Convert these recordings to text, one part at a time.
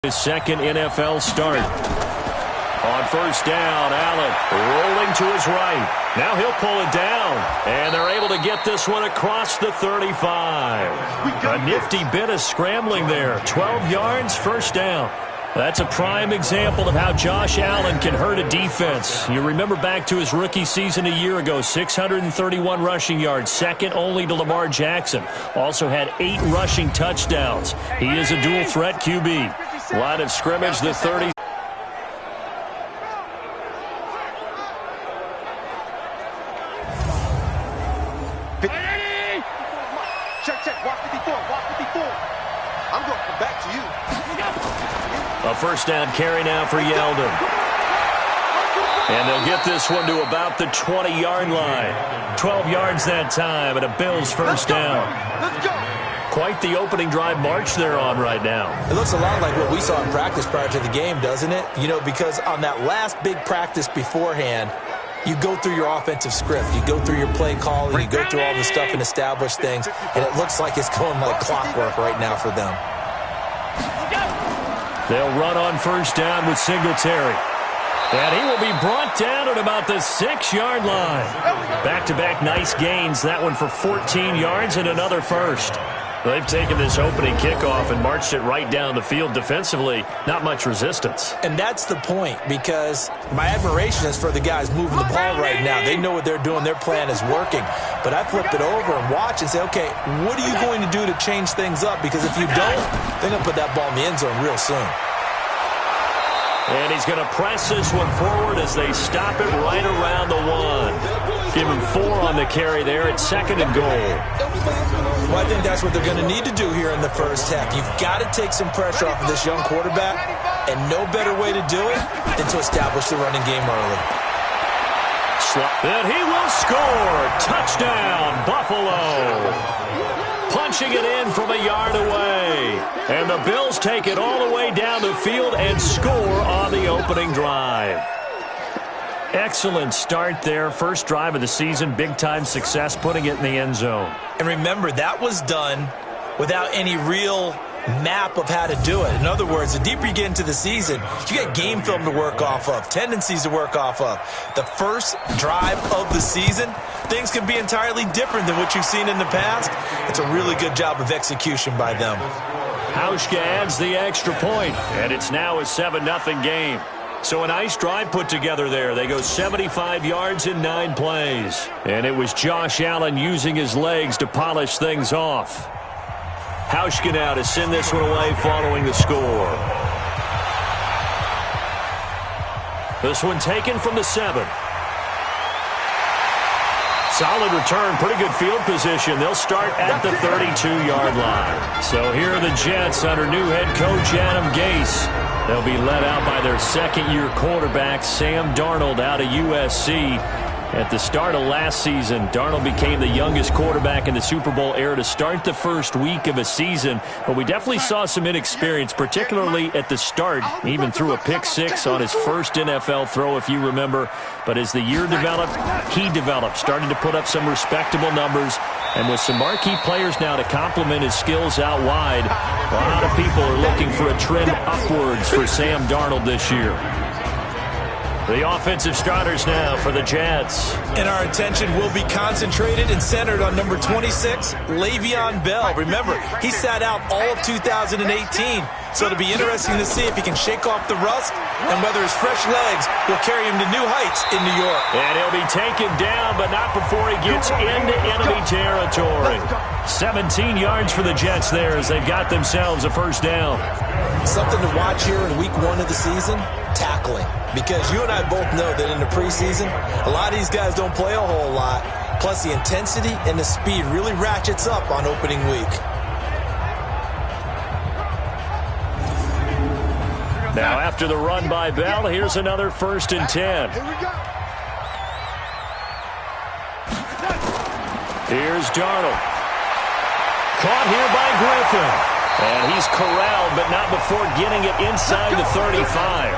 His second NFL start. On first down, Allen rolling to his right. Now he'll pull it down, and they're able to get this one across the 35. A nifty bit of scrambling there. 12 yards, first down. That's a prime example of how Josh Allen can hurt a defense. You remember back to his rookie season a year ago, 631 rushing yards, second only to Lamar Jackson. Also had 8 rushing touchdowns. He is a dual-threat QB. Line of scrimmage, the 30. Check. Walk 54. I'm going to come back to you. A first down carry now for Yeldon. And they'll get this one to about the 20-yard line. 12 yards that time, and a Bills first down. Let's go. Quite the opening drive march they're on right now. It looks a lot like what we saw in practice prior to the game, doesn't it? You know, because on that last big practice beforehand, you go through your offensive script. You go through your play call, and you go through all the stuff and establish things, and it looks like it's going like clockwork right now for them. They'll run on first down with Singletary. And he will be brought down at about the 6-yard line. Back-to-back nice gains. That one for 14 yards and another first. They've taken this opening kickoff and marched it right down the field defensively. Not much resistance. And that's the point, because my admiration is for the guys moving the ball right now. They know what they're doing. Their plan is working. But I flip it over and watch and say, okay, what are you going to do to change things up? Because if you don't, they're going to put that ball in the end zone real soon. And he's going to press this one forward as they stop it right around the 1. Give him 4 on the carry there at second and goal. Well, I think that's what they're going to need to do here in the first half. You've got to take some pressure off of this young quarterback, and no better way to do it than to establish the running game early. And he will score. Touchdown, Buffalo. Punching it in from a yard away. And the Bills take it all the way down the field and score on the opening drive. Excellent start there. First drive of the season. Big-time success putting it in the end zone. And remember, that was done without any real map of how to do it. In other words, the deeper you get into the season, you got game film to work off of, tendencies to work off of. The first drive of the season, things can be entirely different than what you've seen in the past. It's a really good job of execution by them. Hauschka adds the extra point, and it's now a 7-0 game. So a nice drive put together there. They go 75 yards in 9 plays. And it was Josh Allen using his legs to polish things off. Hauschka now to send this one away following the score. This one taken from the 7. Solid return, pretty good field position. They'll start at the 32-yard line. So here are the Jets under new head coach Adam Gase. They'll be led out by their second-year quarterback, Sam Darnold, out of USC. At the start of last season, Darnold became the youngest quarterback in the Super Bowl era to start the first week of a season. But we definitely saw some inexperience, particularly at the start. He even threw a pick-6 on his first NFL throw, if you remember. But as the year developed, he developed, started to put up some respectable numbers. And with some marquee players now to complement his skills out wide, a lot of people are looking for a trend upwards for Sam Darnold this year. The offensive starters now for the Jets. And our attention will be concentrated and centered on number 26, Le'Veon Bell. Remember, he sat out all of 2018, so it'll be interesting to see if he can shake off the rust and whether his fresh legs will carry him to new heights in New York. And he'll be taken down, but not before he gets into enemy territory. 17 yards for the Jets there as they've got themselves a first down. Something to watch here in week 1 of the season, tackling. Because you and I both know that in the preseason, a lot of these guys don't play a whole lot. Plus, the intensity and the speed really ratchets up on opening week. Now, after the run by Bell, here's another 1st and 10. Here's Darnold. Caught here by Griffin. And he's corralled, but not before getting it inside the 35.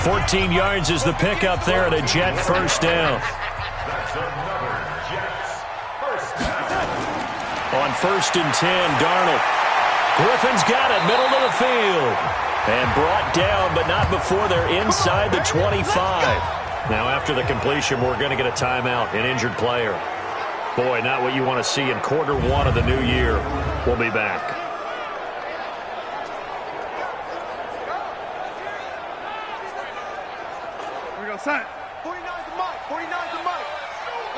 14 yards is the pickup there at a Jet first down. On 1st and 10, Darnold. Griffin's got it, middle of the field. And brought down, but not before they're inside the 25. Now, after the completion, we're going to get a timeout, an injured player. Boy, not what you want to see in quarter one of the new year. We'll be back. Here we go, set. 49's the mic. 49's the mic.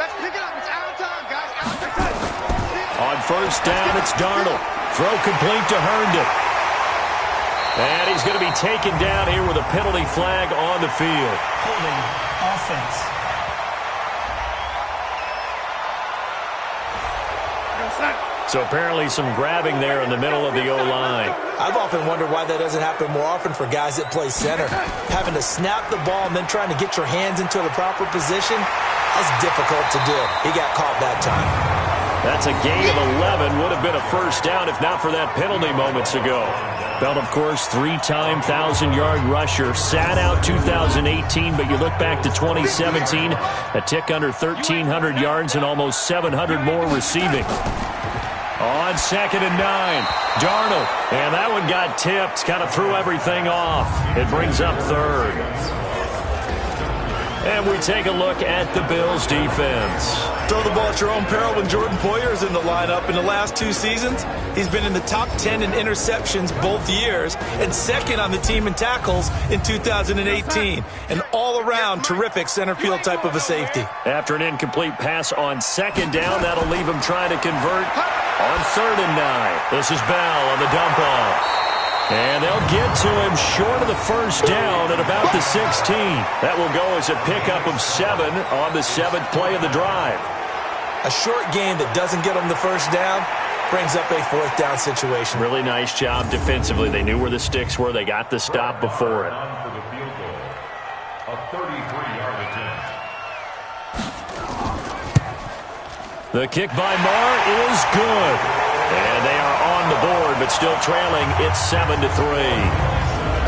Let's pick it up. It's out of time, guys. Out of time. On first down, it's Darnold. Throw complete to Herndon. And he's going to be taken down here with a penalty flag on the field. Holding offense. So apparently some grabbing there in the middle of the O-line. I've often wondered why that doesn't happen more often for guys that play center. Having to snap the ball and then trying to get your hands into the proper position, that's difficult to do. He got caught that time. That's a gain of 11. Would have been a first down if not for that penalty moments ago. Belt, of course, three-time 1,000-yard rusher. Sat out 2018, but you look back to 2017, a tick under 1,300 yards and almost 700 more receiving. On second and 9, Darnold. And that one got tipped, kind of threw everything off. It brings up third. And we take a look at the Bills' defense. Throw the ball at your own peril when Jordan Poyer is in the lineup. In the last 2 seasons, he's been in the top 10 in interceptions both years and second on the team in tackles in 2018. An all-around terrific center field type of a safety. After an incomplete pass on second down, that'll leave him trying to convert on third and 9. This is Bell on the dump off. And they'll get to him short of the first down at about the 16. That will go as a pickup of 7 on the 7th play of the drive. A short game that doesn't get them the first down brings up a 4th down situation. Really nice job defensively. They knew where the sticks were. They got the stop before it. For the field goal, a 33-yard attempt. The kick by Marr is good. And they are on the board, but still trailing. It's 7-3.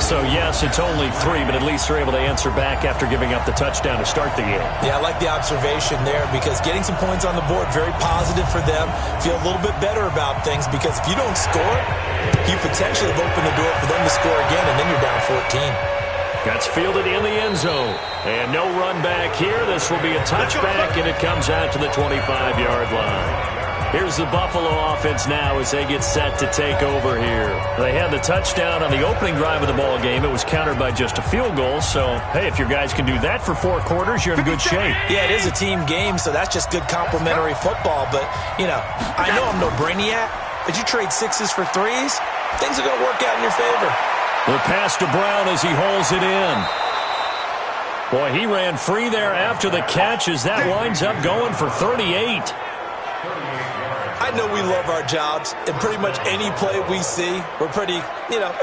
So, yes, it's only 3, but at least they're able to answer back after giving up the touchdown to start the game. Yeah, I like the observation there because getting some points on the board, very positive for them. Feel a little bit better about things because if you don't score, you potentially have opened the door for them to score again, and then you're down 14. That's fielded in the end zone. And no run back here. This will be a touchback, and it comes out to the 25-yard line. Here's the Buffalo offense now as they get set to take over here. They had the touchdown on the opening drive of the ball game. It was countered by just a field goal. So, hey, if your guys can do that for 4 quarters, you're in good shape. Yeah, it is a team game, so that's just good complimentary football. But, you know, I know I'm no brainiac, but you trade 6s for 3s, things are going to work out in your favor. The pass to Brown as he holds it in. Boy, he ran free there after the catch as that winds up going for 38. I know we love our jobs, and pretty much any play we see, we're pretty,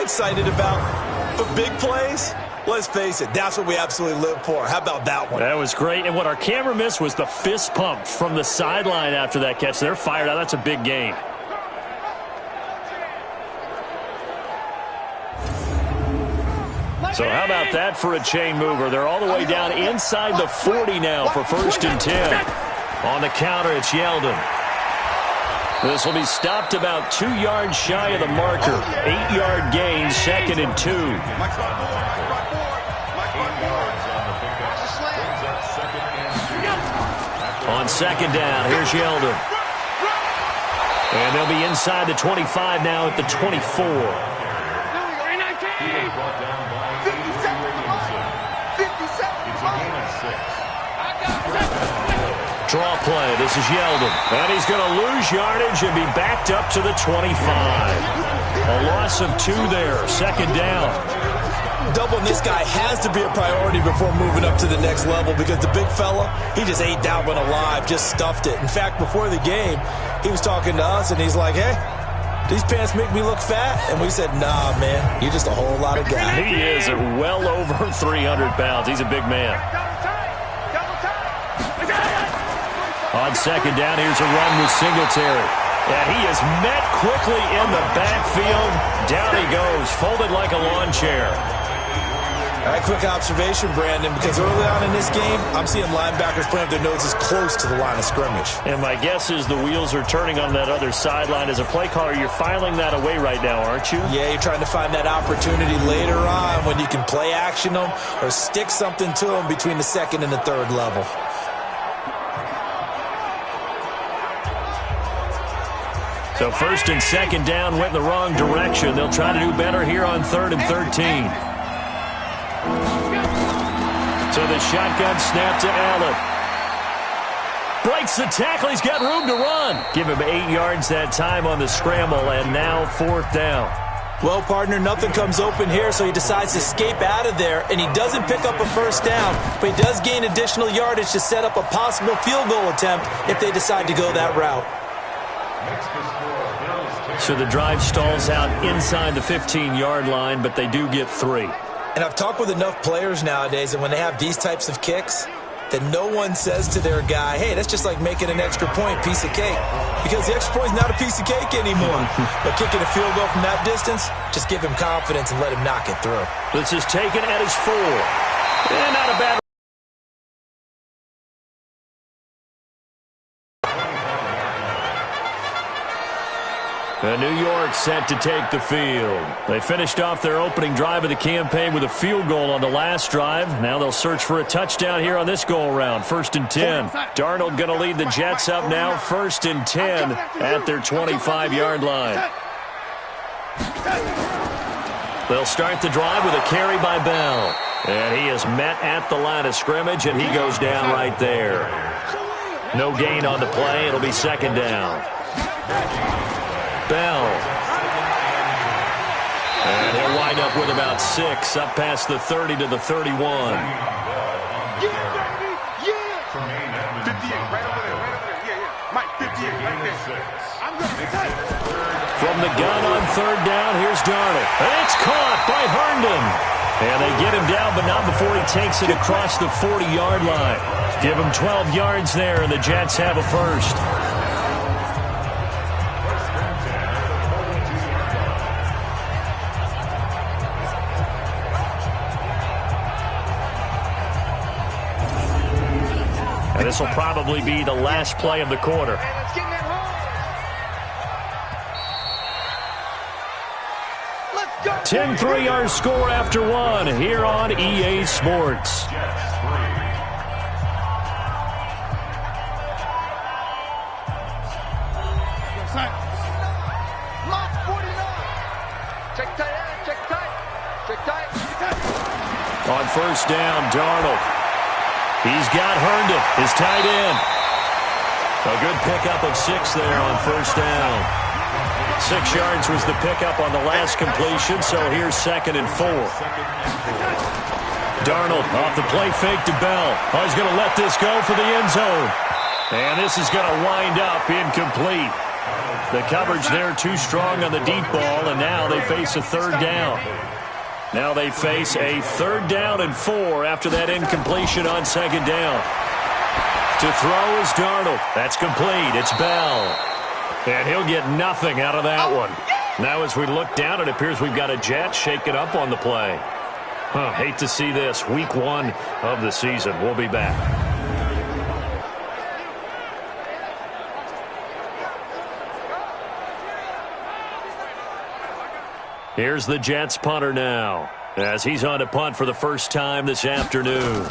excited about. But big plays, let's face it, that's what we absolutely live for. How about that one? That was great. And what our camera missed was the fist pump from the sideline after that catch. They're fired out. That's a big gain. So how about that for a chain mover? They're all the way down inside the 40 now for 1st and 10. On the counter, it's Yeldon. This will be stopped about 2 yards shy of the marker. 8-yard gain, 2nd and 2. On second down, here's Yeldon. And they'll be inside the 25 now at the 24. Draw play. This is Yeldon. And he's going to lose yardage and be backed up to the 25. A loss of 2 there. 2nd down. Doubling this guy has to be a priority before moving up to the next level because the big fella, he just ate that one alive, just stuffed it. In fact, before the game, he was talking to us, and he's like, hey, these pants make me look fat? And we said, nah, man, you're just a whole lot of guy. He is at well over 300 pounds. He's a big man. On second down, here's a run with Singletary. And he is met quickly in the backfield. Down he goes, folded like a lawn chair. All right, quick observation, Brandon, because early on in this game, I'm seeing linebackers playing their noses close to the line of scrimmage. And my guess is the wheels are turning on that other sideline. As a play caller, you're filing that away right now, aren't you? Yeah, you're trying to find that opportunity later on when you can play action them or stick something to them between the second and the third level. So first and second down went in the wrong direction. They'll try to do better here on 3rd and 13. So the shotgun snap to Allen. Breaks the tackle. He's got room to run. Give him 8 yards that time on the scramble, and now 4th down. Well, partner, nothing comes open here, so he decides to escape out of there, and he doesn't pick up a first down, but he does gain additional yardage to set up a possible field goal attempt if they decide to go that route. So the drive stalls out inside the 15-yard line, but they do get 3. And I've talked with enough players nowadays, and when they have these types of kicks, that no one says to their guy, hey, that's just like making an extra point, piece of cake. Because the extra point is not a piece of cake anymore. But kicking a field goal from that distance, just give him confidence and let him knock it through. This is taken at his 4. And not a bad. And New York set to take the field. They finished off their opening drive of the campaign with a field goal on the last drive. Now they'll search for a touchdown here on this go-around. 1st and 10. Darnold going to lead the Jets up now. 1st and 10 at their 25-yard line. They'll start the drive with a carry by Bell. And he is met at the line of scrimmage, and he goes down right there. No gain on the play. It'll be 2nd down. Bell. And he'll wind up with about 6, up past the 30 to the 31. Yeah, 58, right over there, Yeah. Mike, 58, right there. I'm going to take it. From the gun on 3rd down, here's Darnold. And it's caught by Herndon. And they get him down, but not before he takes it across the 40-yard line. Give him 12 yards there, and the Jets have a first. And this will probably be the last play of the quarter. 10-3 our score after 1 here on EA Sports. On 1st down, Darnold. He's got Herndon, his tight end. A good pickup of 6 there on 1st down. 6 yards was the pickup on the last completion, so here's 2nd and 4. Darnold off the play fake to Bell. Oh, he's going to let this go for the end zone. And this is going to wind up incomplete. The coverage there too strong on the deep ball, and now they face a 3rd down. Now they face a 3rd down and 4 after that incompletion on 2nd down. To throw is Darnold. That's complete. It's Bell. And he'll get nothing out of that one. Now as we look down, it appears we've got a Jet shaking up on the play. Hate to see this. Week 1 of the season. We'll be back. Here's the Jets punter now, as he's on to punt for the first time this afternoon.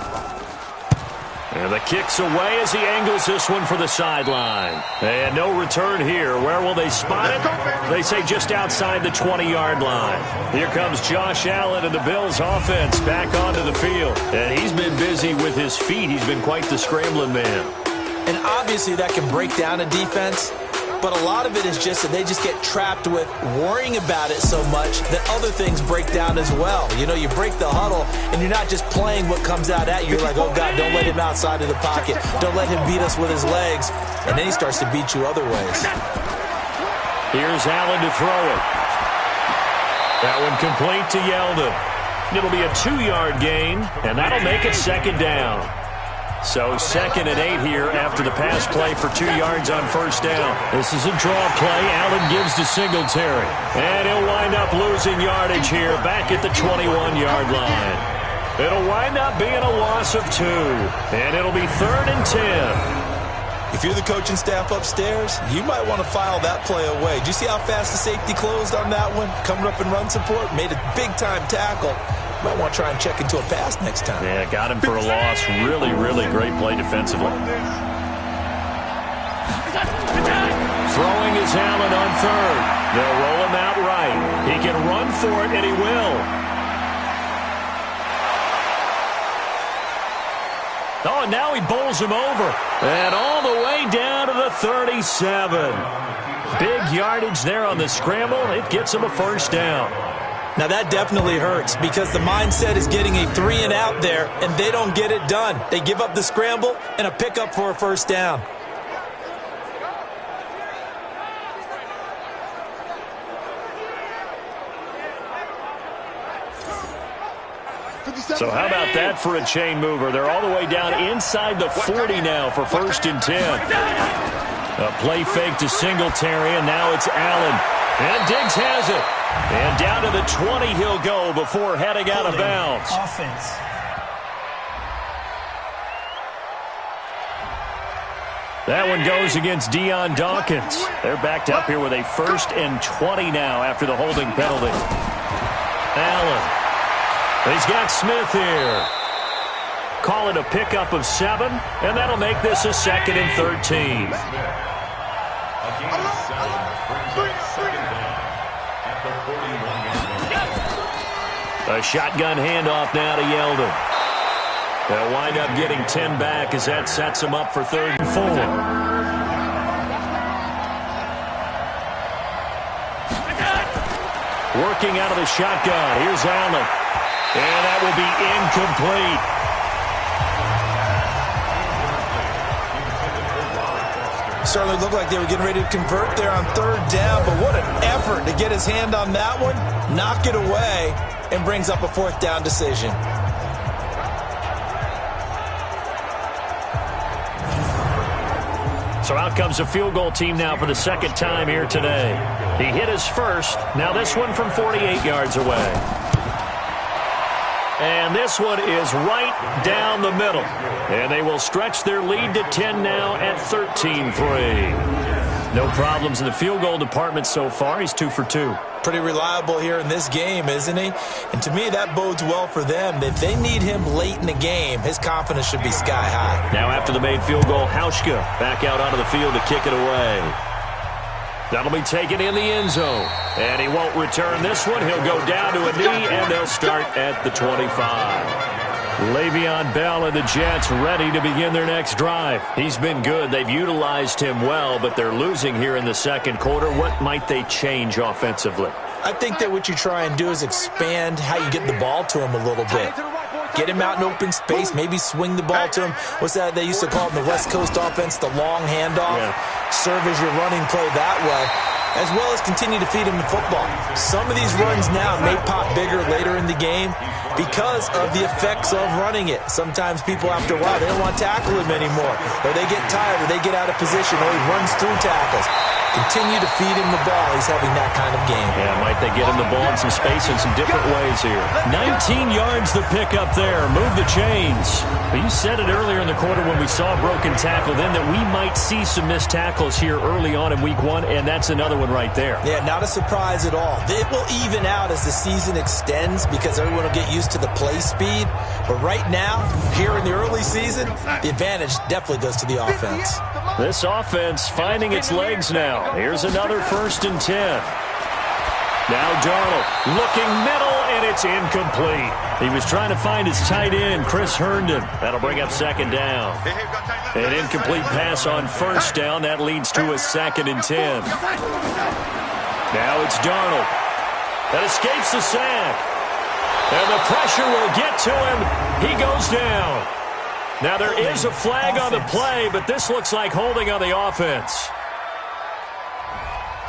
And the kick's away as he angles this one for the sideline. And no return here. Where will they spot it? They say just outside the 20-yard line. Here comes Josh Allen and the Bills offense back onto the field. And he's been busy with his feet. He's been quite the scrambling man. And obviously that can break down a defense. But a lot of it is just that they just get trapped with worrying about it so much that other things break down as well. You know, you break the huddle, and you're not just playing what comes out at you. You're like, oh, God, don't let him outside of the pocket. Don't let him beat us with his legs. And then he starts to beat you other ways. Here's Allen to throw it. That one complete to Yeldon. It'll be a 2-yard gain, and that'll make it 2nd down. So 2nd and 8 here after the pass play for 2 yards on 1st down. This is a draw play. Allen gives to Singletary. And he'll wind up losing yardage here back at the 21-yard line. It'll wind up being a loss of 2, and it'll be 3rd and 10. If you're the coaching staff upstairs, you might want to file that play away. Did you see how fast the safety closed on that one? Coming up in run support, made a big-time tackle. Might want to try and check into a pass next time. Yeah, got him for a loss. Really, really great play defensively. Throwing is Allen on 3rd. They'll roll him out right. He can run for it, and he will. Oh, and now he bowls him over. And all the way down to the 37. Big yardage there on the scramble. It gets him a 1st down. Now that definitely hurts because the mindset is getting a 3 and out there, and they don't get it done. They give up the scramble and a pickup for a 1st down. So how about that for a chain mover? They're all the way down inside the 40 now for 1st and 10. A play fake to Singletary, and now it's Allen. And Diggs has it. And down to the 20 he'll go before heading out of bounds. Offense. That one goes against Deion Dawkins. They're backed up here with a 1st and 20 now after the holding penalty. Allen. He's got Smith here. Call it a pickup of 7, and that'll make this a 2nd and 13. A shotgun handoff now to Yeldon. They'll wind up getting 10 back as that sets them up for 3rd and 4. Working out of the shotgun. Here's Allen. And that will be incomplete. Certainly looked like they were getting ready to convert there on 3rd down, but what an effort to get his hand on that one, knock it away, and brings up a 4th down decision. So out comes a field goal team now for the 2nd time here today. He hit his first. Now this one from 48 yards away. And this one is right down the middle. And they will stretch their lead to 10 now at 13-3. No problems in the field goal department so far. He's 2 for 2. Pretty reliable here in this game, isn't he? And to me, that bodes well for them. If they need him late in the game, his confidence should be sky high. Now after the made field goal, Hauschka back out onto the field to kick it away. That'll be taken in the end zone. And he won't return this one. He'll go down to a knee, and they'll start at the 25. Le'Veon Bell and the Jets ready to begin their next drive. He's been good. They've utilized him well, but they're losing here in the 2nd quarter. What might they change offensively? I think that what you try and do is expand how you get the ball to him a little bit. Get him out in open space, maybe swing the ball to him. What's that they used to call it in the West Coast offense, the long handoff? Yeah. Serve as your running play that way, as well as continue to feed him the football. Some of these runs now may pop bigger later in the game because of the effects of running it. Sometimes people, after a while, they don't want to tackle him anymore, or they get tired, or they get out of position, or he runs through tackles. Continue to feed him the ball. He's having that kind of game. Yeah, might they get him the ball in some space in some different ways here. 19 yards the pick up there. Move the chains. But you said it earlier in the quarter when we saw a broken tackle then that we might see some missed tackles here early on in week 1, and that's another one right there. Yeah, not a surprise at all. It will even out as the season extends because everyone will get used to the play speed. But right now, here in the early season, the advantage definitely goes to the offense. This offense finding its legs now. Here's another 1st and 10. Now Darnold looking middle, and it's incomplete. He was trying to find his tight end, Chris Herndon. That'll bring up 2nd down. An incomplete pass on 1st down. That leads to a 2nd and 10. Now it's Darnold. That escapes the sack. And the pressure will get to him. He goes down. Now there is a flag on the play, but this looks like holding on the offense.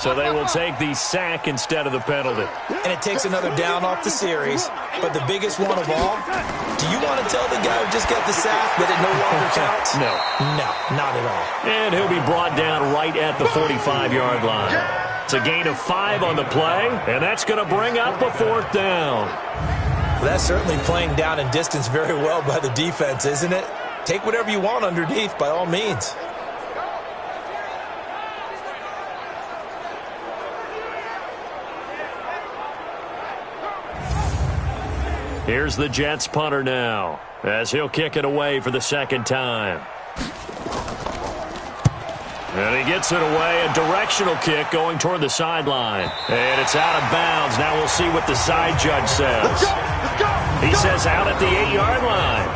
So they will take the sack instead of the penalty. And it takes another down off the series. But the biggest one of all, do you want to tell the guy who just got the sack that it no longer counts? No. No, not at all. And he'll be brought down right at the 45-yard line. It's a gain of 5 on the play, and that's going to bring up a 4th down. Well, that's certainly playing down and distance very well by the defense, isn't it? Take whatever you want underneath, by all means. Here's the Jets punter now, as he'll kick it away for the second time. And he gets it away, a directional kick going toward the sideline. And it's out of bounds. Now we'll see what the side judge says. He says out at the 8-yard line.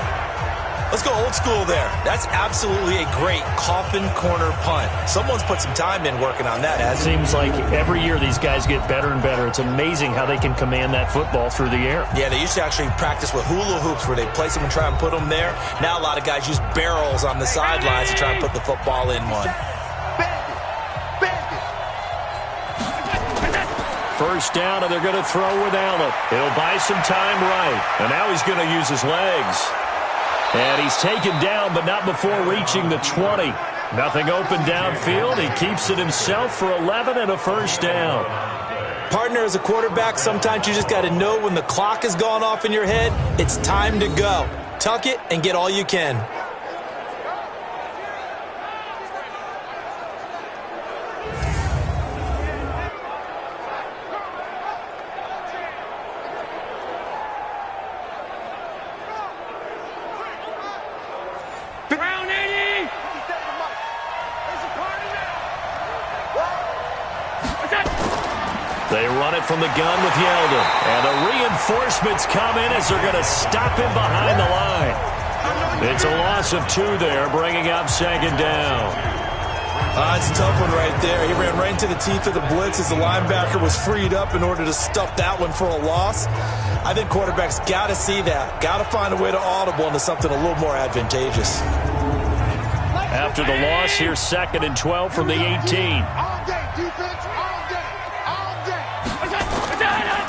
Let's go old school there. That's absolutely a great coffin corner punt. Someone's put some time in working on that, hasn't it? Seems like every year these guys get better and better. It's amazing how they can command that football through the air. Yeah, they used to actually practice with hula hoops where they place them and try and put them there. Now a lot of guys use barrels on the sidelines to try and put the football in one. First down, and they're going to throw with Allen. He'll buy some time right. And now he's going to use his legs. And he's taken down, but not before reaching the 20. Nothing open downfield. He keeps it himself for 11 and a first down. Partner, as a quarterback, sometimes you just got to know when the clock has gone off in your head, it's time to go. Tuck it and get all you can. They run it from the gun with Yeldon. And the reinforcements come in as they're going to stop him behind the line. It's a loss of 2 there, bringing up second down. It's a tough one right there. He ran right into the teeth of the blitz as the linebacker was freed up in order to stuff that one for a loss. I think quarterbacks got to see that. Got to find a way to audible into something a little more advantageous. After the loss, here's 2nd and 12 from the 18.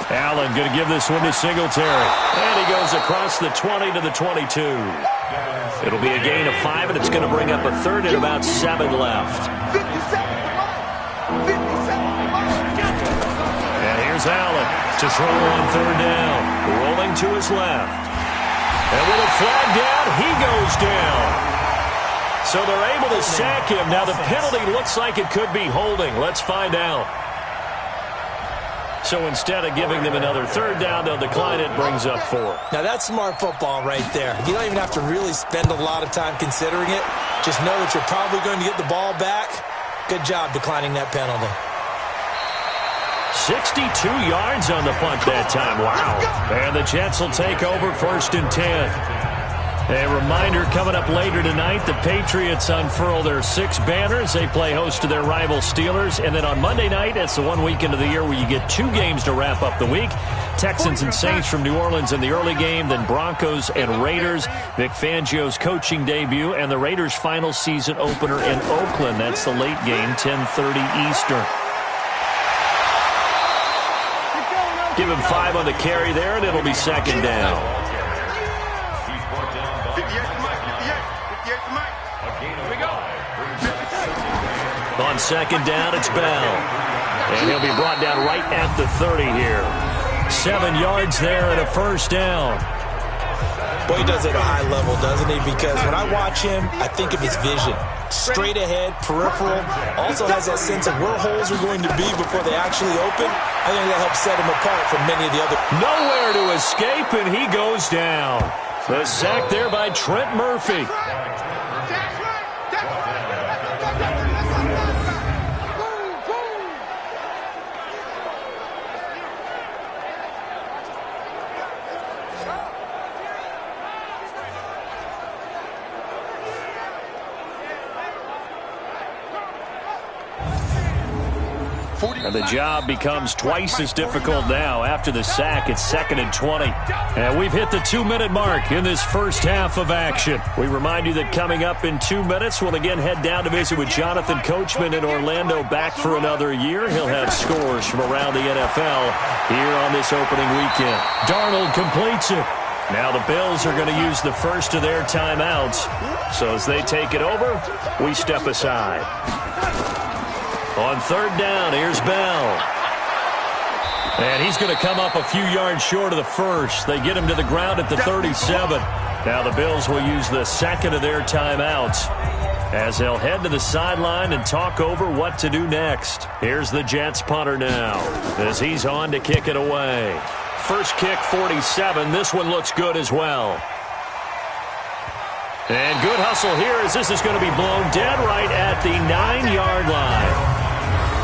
Allen going to give this one to Singletary. And he goes across the 20 to the 22. It'll be a gain of 5, and it's going to bring up a 3rd and about 7 left. And here's Allen to throw on 3rd down. Rolling to his left. And with a flag down, he goes down. So they're able to sack him. Now the penalty looks like it could be holding. Let's find out. So instead of giving them another 3rd down, they'll decline it, brings up 4. Now that's smart football right there. You don't even have to really spend a lot of time considering it. Just know that you're probably going to get the ball back. Good job declining that penalty. 62 yards on the punt that time. Wow. And the Jets will take over 1st and 10. A reminder, coming up later tonight, the Patriots unfurl their 6 banners. They play host to their rival Steelers. And then on Monday night, it's the one weekend of the year where you get 2 games to wrap up the week. Texans and Saints from New Orleans in the early game, then Broncos and Raiders. Vic Fangio's coaching debut, and the Raiders' final season opener in Oakland. That's the late game, 10:30 Eastern. Give him 5 on the carry there, and it'll be 2nd down. On 2nd down, it's Bell. And he'll be brought down right at the 30 here. 7 yards there and a first down. Boy, he does it at a high level, doesn't he? Because when I watch him, I think of his vision. Straight ahead, peripheral. Also has that sense of where holes are going to be before they actually open. I think that helps set him apart from many of the other. Nowhere to escape, and he goes down. The sack there by Trent Murphy. And the job becomes twice as difficult now. After the sack, it's 2nd and 20. And we've hit the 2-minute mark in this first half of action. We remind you that coming up in 2 minutes, we'll again head down to visit with Jonathan Coachman in Orlando, back for another year. He'll have scores from around the NFL here on this opening weekend. Darnold completes it. Now the Bills are going to use the first of their timeouts. So as they take it over, we step aside. On 3rd down, here's Bell. And he's going to come up a few yards short of the first. They get him to the ground at the 37. Now the Bills will use the second of their timeouts as they'll head to the sideline and talk over what to do next. Here's the Jets punter now as he's on to kick it away. First kick, 47. This one looks good as well. And good hustle here as this is going to be blown dead right at the 9-yard line.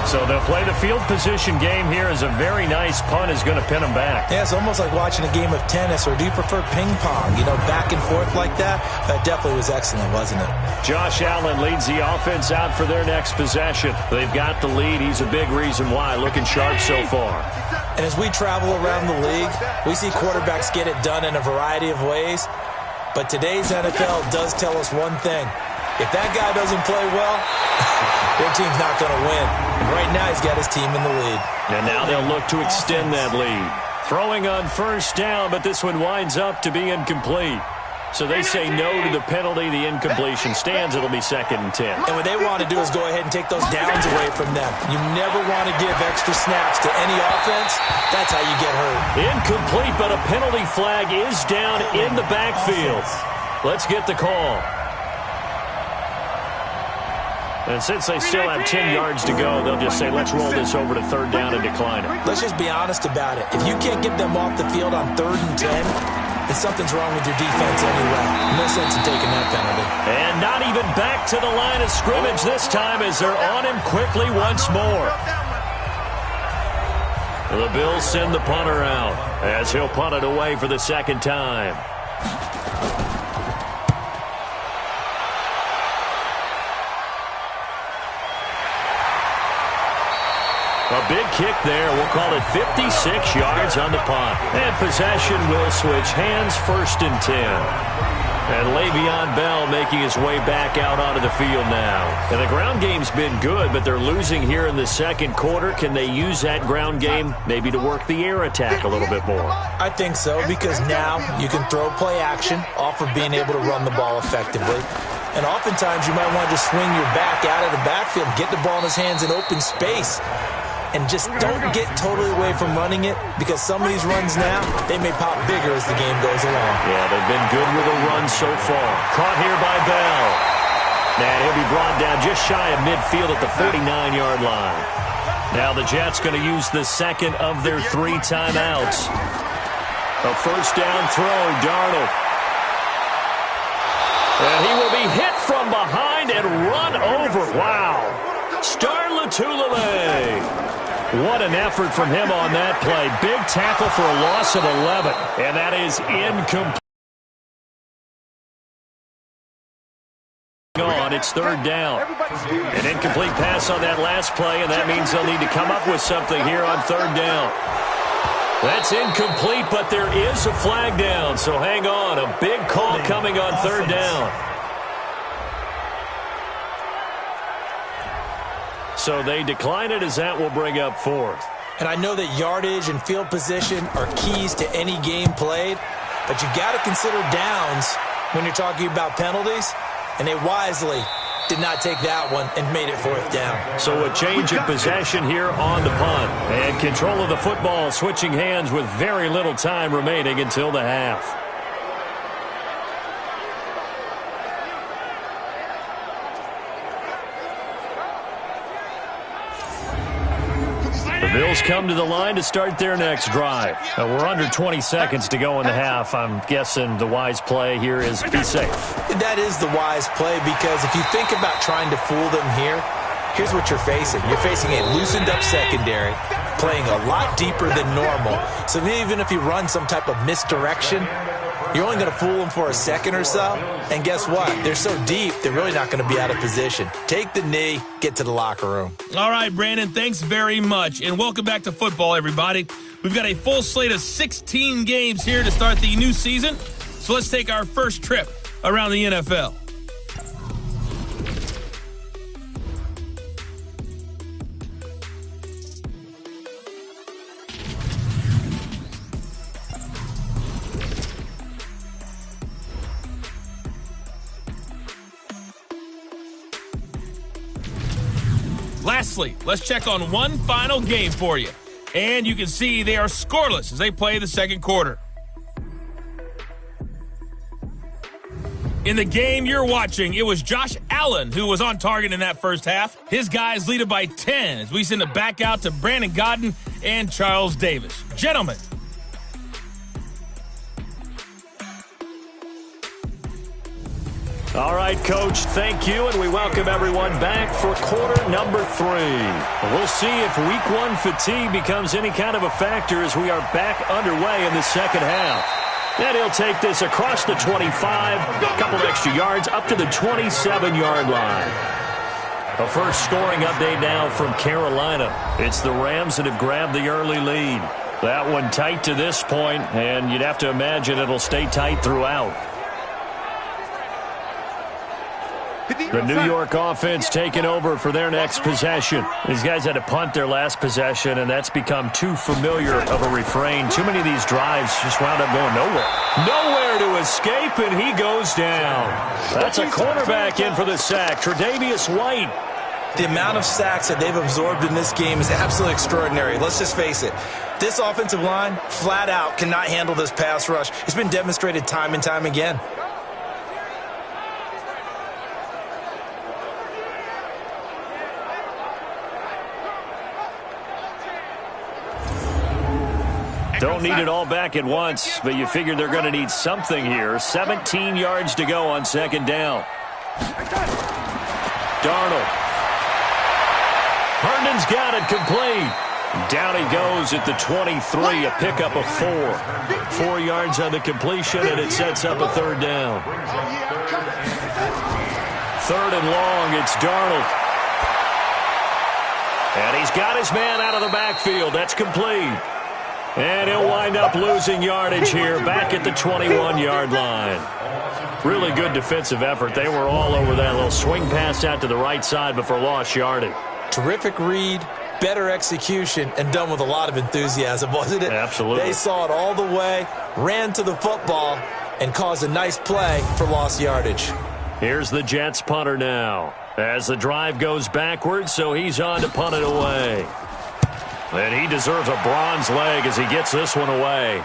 So they'll play the field position game here as a very nice punt is going to pin them back. Yeah, it's almost like watching a game of tennis, or do you prefer ping pong? You know, back and forth like that? That definitely was excellent, wasn't it? Josh Allen leads the offense out for their next possession. They've got the lead. He's a big reason why. Looking sharp so far. And as we travel around the league, we see quarterbacks get it done in a variety of ways. But today's NFL does tell us one thing. If that guy doesn't play well, their team's not going to win. And right now he's got his team in the lead. And now they'll look to extend that lead. Throwing on first down, but this one winds up to be incomplete. So they say no to the penalty. The incompletion stands. It'll be 2nd and 10. And what they want to do is go ahead and take those downs away from them. You never want to give extra snaps to any offense. That's how you get hurt. Incomplete, but a penalty flag is down in the backfield. Let's get the call. And since they still have 10 yards to go, they'll just say, let's roll this over to 3rd down and decline it. Let's just be honest about it. If you can't get them off the field on 3rd and 10, then something's wrong with your defense anyway. No sense in taking that penalty. And not even back to the line of scrimmage this time as they're on him quickly once more. The Bills send the punter out as he'll punt it away for the 2nd time. A big kick there. We'll call it 56 yards on the punt. And possession will switch hands, 1st and 10. And Le'Veon Bell making his way back out onto the field now. And the ground game's been good, but they're losing here in the 2nd quarter. Can they use that ground game maybe to work the air attack a little bit more? I think so, because now you can throw play action off of being able to run the ball effectively. And oftentimes you might want to just swing your back out of the backfield, get the ball in his hands in open space. And just don't get totally away from running it, because some of these runs now, they may pop bigger as the game goes along. Yeah, they've been good with a run so far. Caught here by Bell. And he'll be brought down just shy of midfield at the 49-yard line. Now the Jets going to use the 2nd of their 3 timeouts. A 1st down throw, Darnold. And he will be hit from behind and run over. Wow. Star Latulippe. What an effort from him on that play. Big tackle for a loss of 11. And that is incomplete. It's 3rd down. An incomplete pass on that last play, and that means they'll need to come up with something here on 3rd down. That's incomplete, but there is a flag down, so hang on. A big call coming on 3rd down. So they decline it as that will bring up 4th. And I know that yardage and field position are keys to any game played, but you got to consider downs when you're talking about penalties, and they wisely did not take that one and made it 4th down. So a change of possession here on the punt. And control of the football switching hands with very little time remaining until the half. The Bills come to the line to start their next drive. We're under 20 seconds to go in the half. I'm guessing the wise play here is be safe. That is the wise play, because if you think about trying to fool them here, here's what you're facing. You're facing a loosened up secondary, playing a lot deeper than normal. So even if you run some type of misdirection, you're only going to fool them for a second or so. And guess what? They're so deep, they're really not going to be out of position. Take the knee, get to the locker room. All right, Brandon, thanks very much. And welcome back to football, everybody. We've got a full slate of 16 games here to start the new season. So let's take our first trip around the NFL. Lastly, let's check on one final game for you. And you can see they are scoreless as they play the second quarter. In the game you're watching, it was Josh Allen who was on target in that first half. His guys lead it by 10 as we send it back out to Brandon Godden and Charles Davis. Gentlemen. All right, Coach, thank you, and we welcome everyone back for quarter number 3. We'll see if week 1 fatigue becomes any kind of a factor as we are back underway in the second half. And he'll take this across the 25, a couple of extra yards, up to the 27-yard line. A first scoring update now from Carolina. It's the Rams that have grabbed the early lead. That one tight to this point, and you'd have to imagine it'll stay tight throughout. The New York offense taking over for their next possession. These guys had to punt their last possession, and that's become too familiar of a refrain. Too many of these drives just wound up going nowhere. Nowhere to escape, and he goes down. That's a cornerback in for the sack, Tre'Davious White. The amount of sacks that they've absorbed in this game is absolutely extraordinary. Let's just face it. This offensive line, flat out, cannot handle this pass rush. It's been demonstrated time and time again. Don't need it all back at once, but you figure they're going to need something here. 17 yards to go on second down. Darnold. Herndon's got it complete. Down he goes at the 23, a pickup of 4. 4 yards on the completion, and it sets up a third down. Third and long, it's Darnold. And he's got his man out of the backfield. That's complete. And he'll wind up losing yardage here back at the 21-yard line. Really good defensive effort. They were all over that little swing pass out to the right side before lost yardage. Terrific read, better execution, and done with a lot of enthusiasm, wasn't it? Absolutely. They saw it all the way, ran to the football, and caused a nice play for lost yardage. Here's the Jets punter now as the drive goes backwards, so he's on to punt it away. And he deserves a bronze leg as he gets this one away.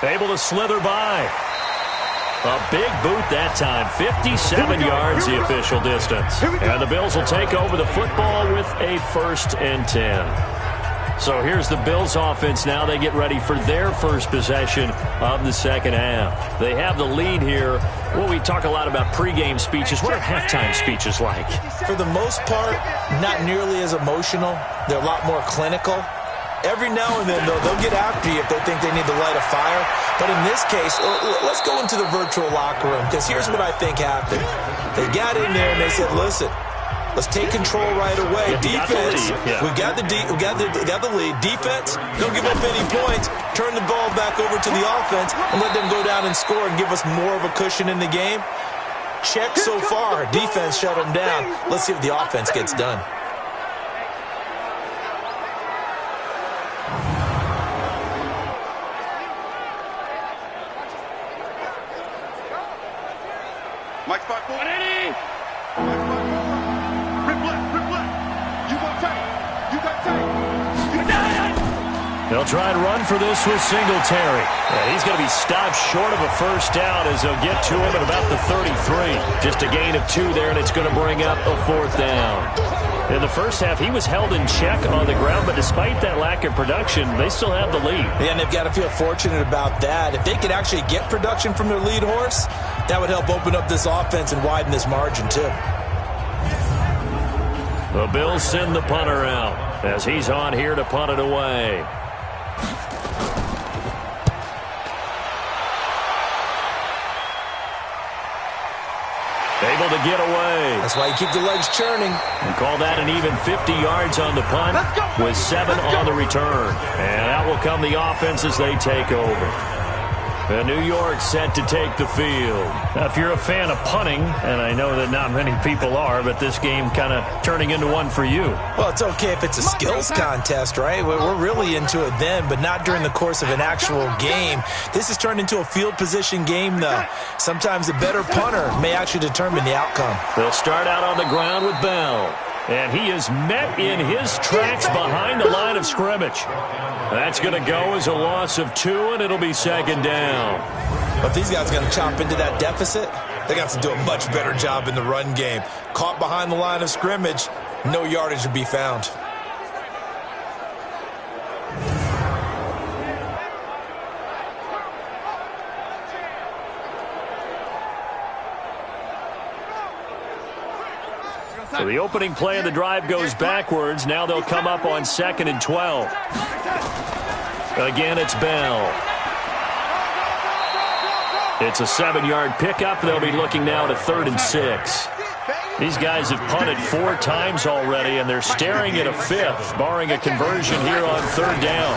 Able to slither by. A big boot that time. 57 yards the official distance. And the Bills will take over the football with a 1st and 10. So here's the Bills offense now. They get ready for their first possession of the second half. They have the lead here. Well, we talk a lot about pregame speeches. What are halftime speeches like? For the most part, not nearly as emotional. They're a lot more clinical. Every now and then, though, they'll get after you if they think they need to light a fire. But in this case, let's go into the virtual locker room, because here's what I think happened. They got in there and they said, listen, let's take control right away. Defense, we got the lead. Defense, don't give up any points. Turn the ball back over to the offense and let them go down and score and give us more of a cushion in the game. Check so far. Defense shut them down. Let's see if the offense gets done. Mike spot 180. Rip left. You got tight. You got it. They'll try and run for this with Singletary. And he's going to be stopped short of a first down as they'll get to him at about the 33. Just a gain of 2 there, and it's going to bring up a 4th down. In the first half, he was held in check on the ground, but despite that lack of production, they still have the lead. Yeah, and they've got to feel fortunate about that. If they could actually get production from their lead horse, that would help open up this offense and widen this margin, too. The Bills send the punter out as he's on here to punt it away. Able to get away. That's why you keep the legs churning. And call that an even 50 yards on the punt with 7 on the return. And out will come the offense as they take over. And New York set to take the field. Now, if you're a fan of punting, and I know that not many people are, but this game kind of turning into one for you. Well, it's okay if it's a skills contest, right? We're really into it then, but not during the course of an actual game. This has turned into a field position game, though. Sometimes a better punter may actually determine the outcome. They'll start out on the ground with Bell. And he is met in his tracks behind the line of scrimmage. That's going to go as a loss of 2, and it'll be second down. But these guys are going to chop into that deficit. They got to do a much better job in the run game. Caught behind the line of scrimmage, no yardage to be found. So the opening play of the drive goes backwards. Now they'll come up on 2nd and 12. Again, it's Bell. It's a 7-yard pickup. They'll be looking now to 3rd and 6. These guys have punted 4 times already, and they're staring at a 5th, barring a conversion here on 3rd down.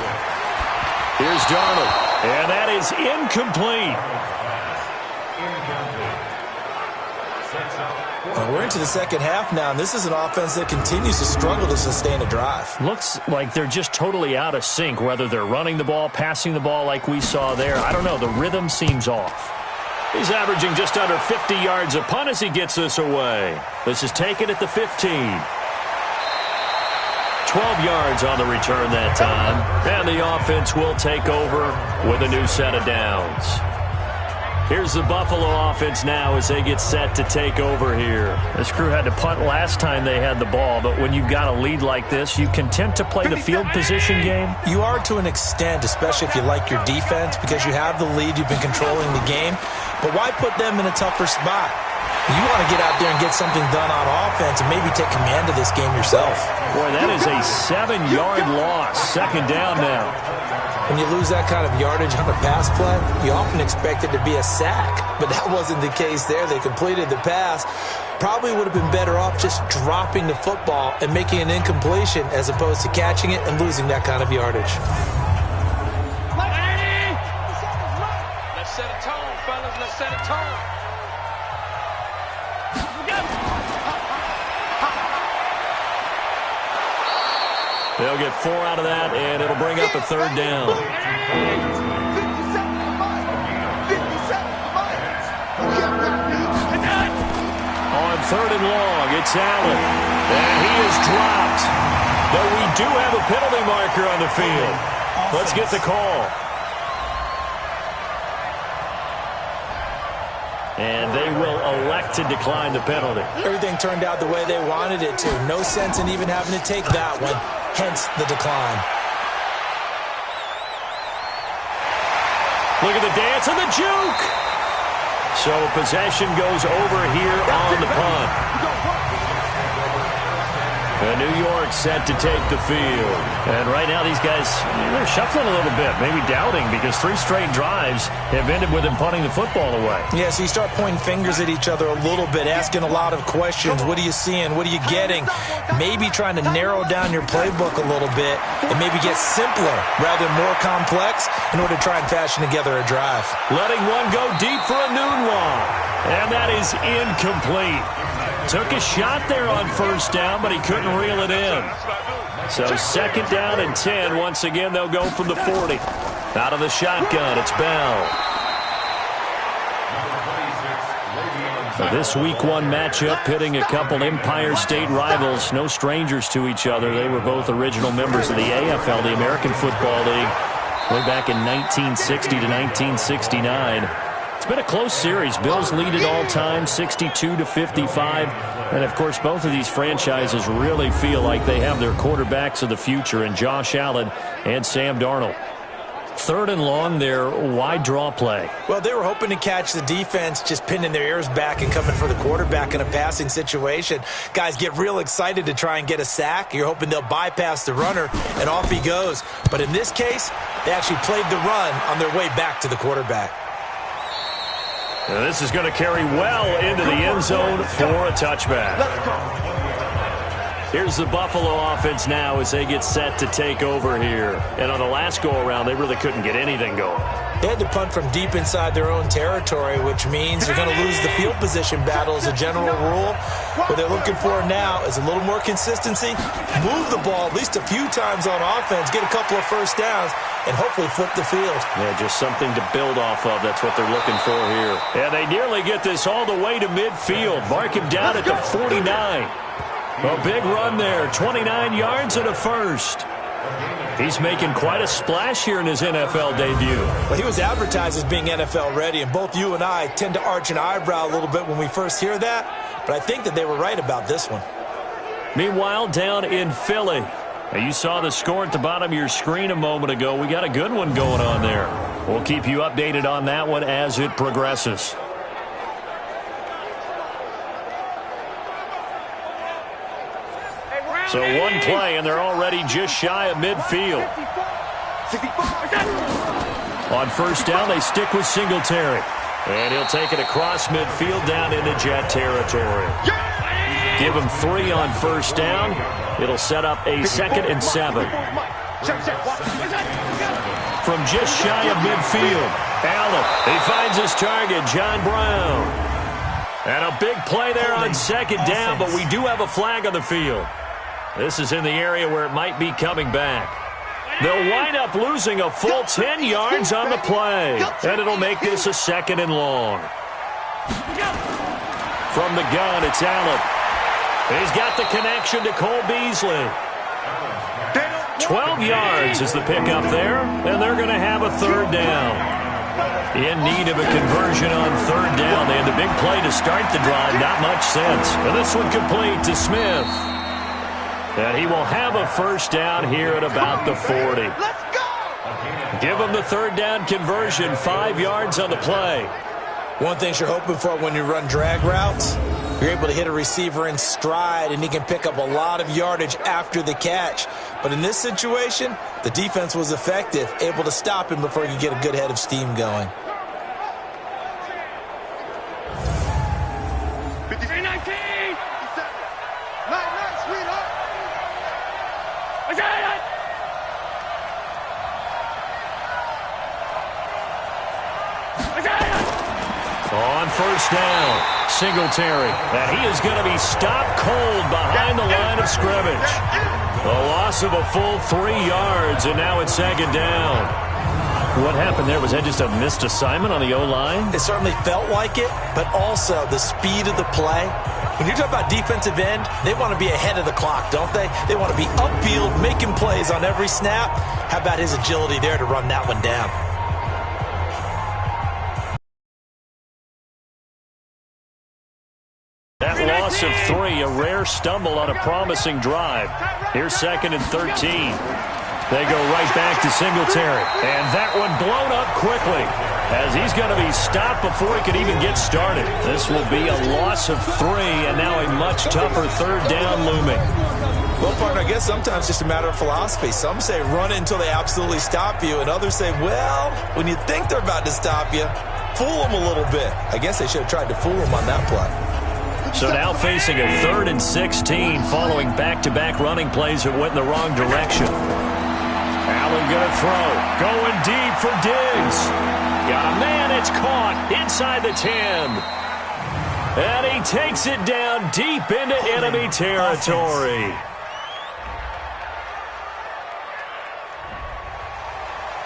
Here's Darnold, and that is incomplete. We're into the second half now, and this is an offense that continues to struggle to sustain a drive. Looks like they're just totally out of sync, whether they're running the ball, passing the ball like we saw there. I don't know. The rhythm seems off. He's averaging just under 50 yards a punt as he gets this away. This is taken at the 15. 12 yards on the return that time. And the offense will take over with a new set of downs. Here's the Buffalo offense now as they get set to take over here. This crew had to punt last time they had the ball, but when you've got a lead like this, you content to play the field position game? You are to an extent, especially if you like your defense, because you have the lead, you've been controlling the game. But why put them in a tougher spot? You want to get out there and get something done on offense and maybe take command of this game yourself. Boy, that is a 7-yard loss. Second down now. When you lose that kind of yardage on a pass play, you often expect it to be a sack. But that wasn't the case there. They completed the pass. Probably would have been better off just dropping the football and making an incompletion as opposed to catching it and losing that kind of yardage. Let's set a tone, fellas. Let's set a tone. They'll get 4 out of that, and it'll bring up a 3rd down. On 3rd and long, it's Allen. And he is dropped. Though we do have a penalty marker on the field. Let's get the call. And they will elect to decline the penalty. Everything turned out the way they wanted it to. No sense in even having to take that one. Hence the decline. Look at the dance and the juke. So possession goes over here on the punt. And New York set to take the field. And right now these guys, they're shuffling a little bit, maybe doubting, because 3 straight drives have ended with them punting the football away. Yeah, so you start pointing fingers at each other a little bit, asking a lot of questions. What are you seeing? What are you getting? Maybe trying to narrow down your playbook a little bit and maybe get simpler rather than more complex in order to try and fashion together a drive. Letting one go deep for a noon one. And that is incomplete. Took a shot there on 1st down, but he couldn't reel it in. So 2nd down and 10. Once again, they'll go from the 40. Out of the shotgun, it's Bell. So this Week 1 matchup pitting a couple Empire State rivals, no strangers to each other. They were both original members of the AFL, the American Football League, way back in 1960 to 1969. It's been a close series. Bills lead it all time, 62-55. And, of course, both of these franchises really feel like they have their quarterbacks of the future in Josh Allen and Sam Darnold. 3rd and long there, wide draw play. Well, they were hoping to catch the defense just pinning their ears back and coming for the quarterback in a passing situation. Guys get real excited to try and get a sack. You're hoping they'll bypass the runner, and off he goes. But in this case, they actually played the run on their way back to the quarterback. And this is going to carry well into the end zone for a touchback. Here's the Buffalo offense now as they get set to take over here. And on the last go-around, they really couldn't get anything going. They had to punt from deep inside their own territory, which means they're going to lose the field position battle as a general rule. What they're looking for now is a little more consistency, move the ball at least a few times on offense, get a couple of 1st downs, and hopefully flip the field. Yeah, just something to build off of. That's what they're looking for here. And they nearly get this all the way to midfield. Mark him down at the 49. A big run there, 29 yards and a first. He's making quite a splash here in his NFL debut. Well, he was advertised as being NFL ready, and both you and I tend to arch an eyebrow a little bit when we first hear that, but I think that they were right about this one. Meanwhile, down in Philly, you saw the score at the bottom of your screen a moment ago. We got a good one going on there. We'll keep you updated on that one as it progresses. So one play, and they're already just shy of midfield. On first down, they stick with Singletary. And he'll take it across midfield down into Jet territory. Give him 3 on first down. It'll set up a 2nd and 7. From just shy of midfield, Allen, he finds his target, John Brown. And a big play there on second down, but we do have a flag on the field. This is in the area where it might be coming back. They'll wind up losing a full 10 yards on the play, and it'll make this a 2nd and long. From the gun, it's Allen. He's got the connection to Cole Beasley. 12 yards is the pickup there, and they're going to have a 3rd down. In need of a conversion on 3rd down. They had the big play to start the drive, not much sense. And this one complete to Smith. And he will have a 1st down here at about the 40. Let's go! Give him the 3rd down conversion, 5 yards on the play. One thing you're hoping for when you run drag routes, you're able to hit a receiver in stride, and he can pick up a lot of yardage after the catch. But in this situation, the defense was effective, able to stop him before he could get a good head of steam going. 53-19! Night, sweetheart! On first down, Singletary. And he is going to be stopped cold behind the line of scrimmage. A loss of a full 3 yards, and now it's 2nd down. What happened there? Was that just a missed assignment on the O-line? It certainly felt like it, but also the speed of the play. When you talk about defensive end, they want to be ahead of the clock, don't they? They want to be upfield, making plays on every snap. How about his agility there to run that one down? That loss of 3, a rare stumble on a promising drive. Here's 2nd and 13. They go right back to Singletary. And that one blown up quickly as he's going to be stopped before he could even get started. This will be a loss of 3, and now a much tougher 3rd down looming. Well, partner, I guess sometimes it's just a matter of philosophy. Some say run it until they absolutely stop you, and others say, well, when you think they're about to stop you, fool them a little bit. I guess they should have tried to fool them on that play. So now facing a 3rd and 16 following back-to-back running plays that went in the wrong direction. Allen going to throw. Going deep for Diggs. Got a man. It's caught inside the 10. And he takes it down deep into enemy territory.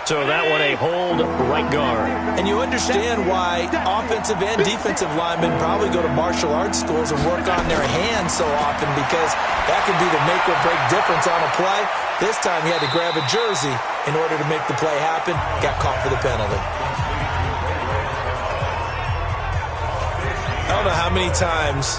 So that one a hold right guard. And you understand why offensive and defensive linemen probably go to martial arts schools and work on their hands so often, because that can be the make or break difference on a play. This time he had to grab a jersey in order to make the play happen. Got caught for the penalty. I don't know how many times,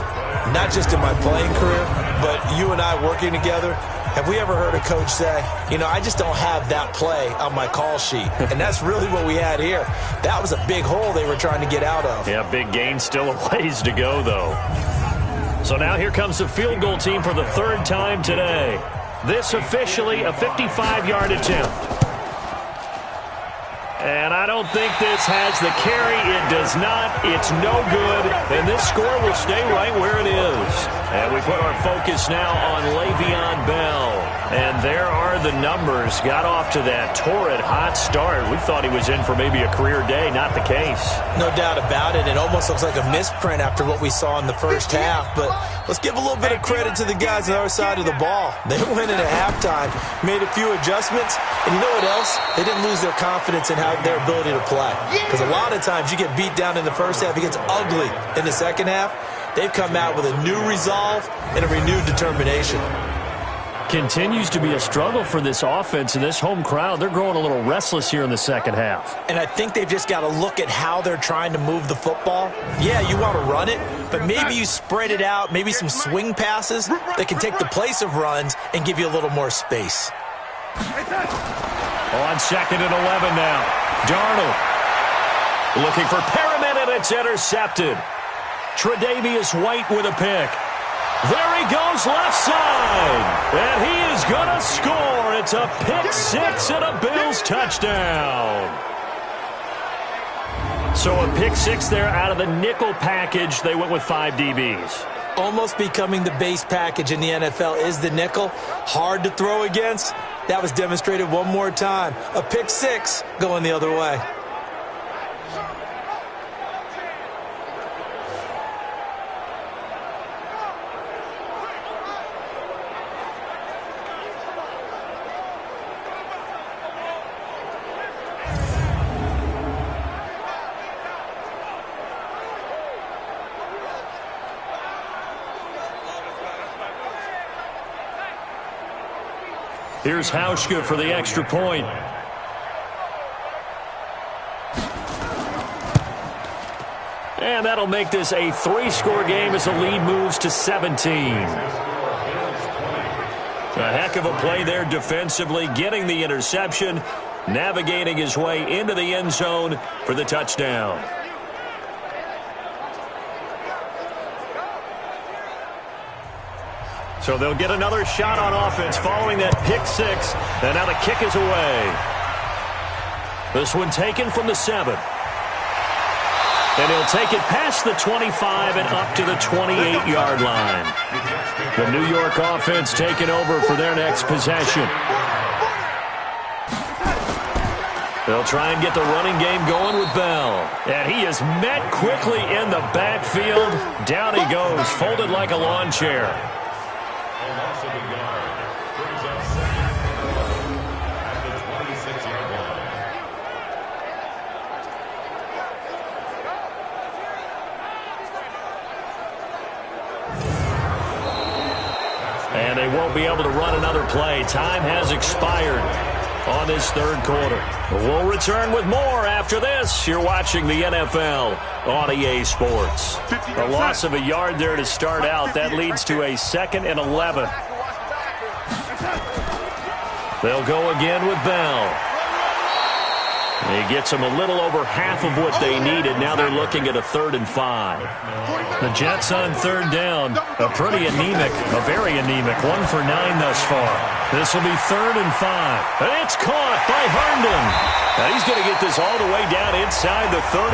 not just in my playing career, but you and I working together, have we ever heard a coach say, you know, I just don't have that play on my call sheet? And that's really what we had here. That was a big hole they were trying to get out of. Yeah, big gain, still a ways to go, though. So now here comes the field goal team for the 3rd time today. This officially a 55-yard attempt. And I don't think this has the carry. It does not. It's no good. And this score will stay right where it is. And we put our focus now on Le'Veon Bell. And there are the numbers. Got off to that torrid hot start. We thought he was in for maybe a career day. Not the case. No doubt about it. It almost looks like a misprint after what we saw in the first half. But let's give a little bit of credit to the guys on the other side of the ball. They went in at halftime, made a few adjustments. And you know what else? They didn't lose their confidence in their ability to play. Because a lot of times you get beat down in the first half. It gets ugly in the second half. they've come out with a new resolve and a renewed determination. Continues to be a struggle for this offense, and this home crowd, they're growing a little restless here in the second half. And I think they've just got to look at how they're trying to move the football. Yeah, you want to run it, but maybe you spread it out, maybe some swing passes that can take the place of runs and give you a little more space. On 2nd and 11 now. Darnold looking for Perriman, and it's intercepted. Tre'Davious White with a pick. There he goes left side, and he is going to score. It's a pick six and a Bills touchdown. So a pick six there out of the nickel package. They went with 5 DBs. Almost becoming the base package in the NFL is the nickel. Hard to throw against. That was demonstrated one more time. A pick six going the other way. Here's Hauschka for the extra point. And that'll make this a 3-score game as the lead moves to 17. A heck of a play there defensively, getting the interception, navigating his way into the end zone for the touchdown. So they'll get another shot on offense following that pick six. And now the kick is away. This one taken from the 7. And he'll take it past the 25 and up to the 28-yard line. The New York offense taking over for their next possession. They'll try and get the running game going with Bell. And he is met quickly in the backfield. Down he goes, folded like a lawn chair. And they won't be able to run another play. Time has expired on this third quarter. We'll return with more after this. You're watching the NFL on EA Sports. A loss of a yard there to start out. That leads to a 2nd and 11. They'll go again with Bell. He gets them a little over half of what they needed. Now they're looking at a 3rd and 5. The Jets on 3rd down. A pretty anemic, a very anemic 1 for 9 thus far. This will be 3rd and 5. And it's caught by Herndon. Now he's going to get this all the way down inside the 35.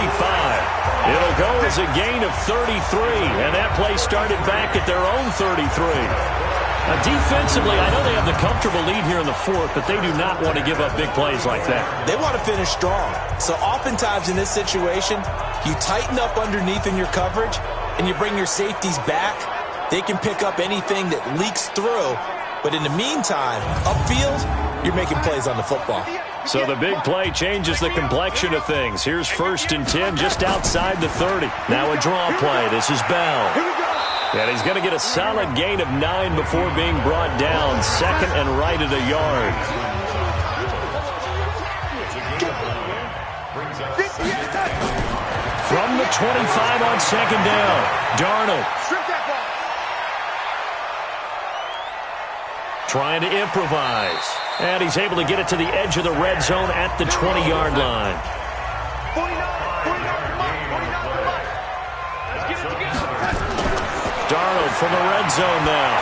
It'll go as a gain of 33. And that play started back at their own 33. Defensively, I know they have the comfortable lead here in the 4th, but they do not want to give up big plays like that. They want to finish strong. So oftentimes in this situation, you tighten up underneath in your coverage, and you bring your safeties back. They can pick up anything that leaks through. But in the meantime, upfield, you're making plays on the football. So the big play changes the complexion of things. Here's 1st and 10 just outside the 30. Now a draw play. This is Bell. And he's going to get a solid gain of 9 before being brought down. 2nd and right at a yard. From the 25 on 2nd down, Darnold. Trying to improvise. And he's able to get it to the edge of the red zone at the 20-yard line. Darnold from the red zone now.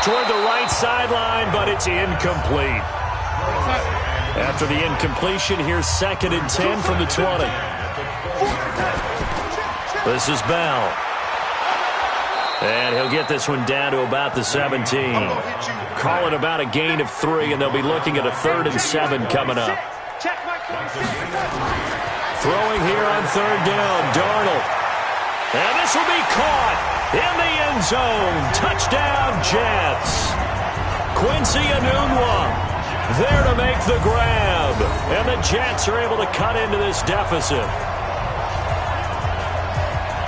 Toward the right sideline, but it's incomplete. After the incompletion, here's 2nd and 10 from the 20. This is Bell. And he'll get this one down to about the 17. Call it about a gain of 3, and they'll be looking at a 3rd and 7 coming up. Throwing here on 3rd down, Darnold. And this will be caught in the end zone. Touchdown, Jets. Quincy Enunwa there to make the grab. And the Jets are able to cut into this deficit.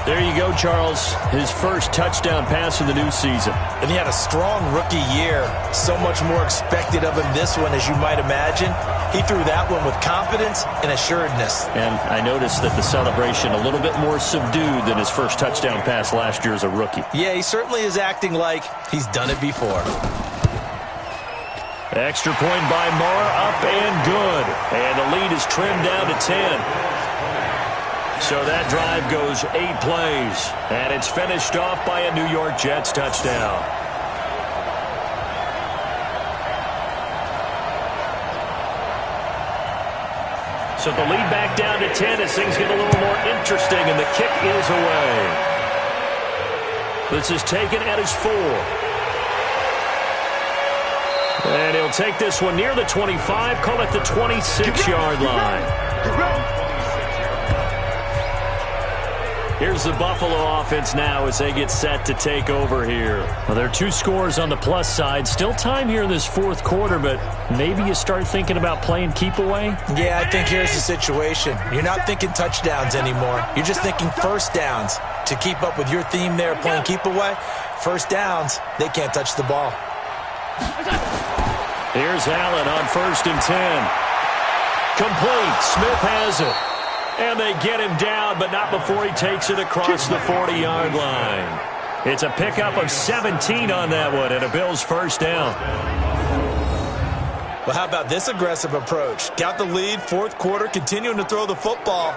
There you go, Charles. His first touchdown pass of the new season. And he had a strong rookie year. So much more expected of him this one, as you might imagine. He threw that one with confidence and assuredness. And I noticed that the celebration a little bit more subdued than his first touchdown pass last year as a rookie. Yeah, he certainly is acting like he's done it before. Extra point by Moore, up and good. And the lead is trimmed down to 10. So that drive goes 8 plays, and it's finished off by a New York Jets touchdown. So the lead back down to 10 as things get a little more interesting, and the kick is away. This is taken at his 4. And he'll take this one near the 25, call it the 26-yard line. Here's the Buffalo offense now as they get set to take over here. Well, there are 2 scores on the plus side. Still time here in this fourth quarter, but maybe you start thinking about playing keep away? Yeah, I think here's the situation. You're not thinking touchdowns anymore. You're just thinking first downs. To keep up with your theme there, playing keep away, first downs, they can't touch the ball. Here's Allen on 1st and 10. Complete. Smith has it. And they get him down, but not before he takes it across the 40-yard line. It's a pickup of 17 on that one, and a Bills first down. Well, how about this aggressive approach? Got the lead, fourth quarter, continuing to throw the football.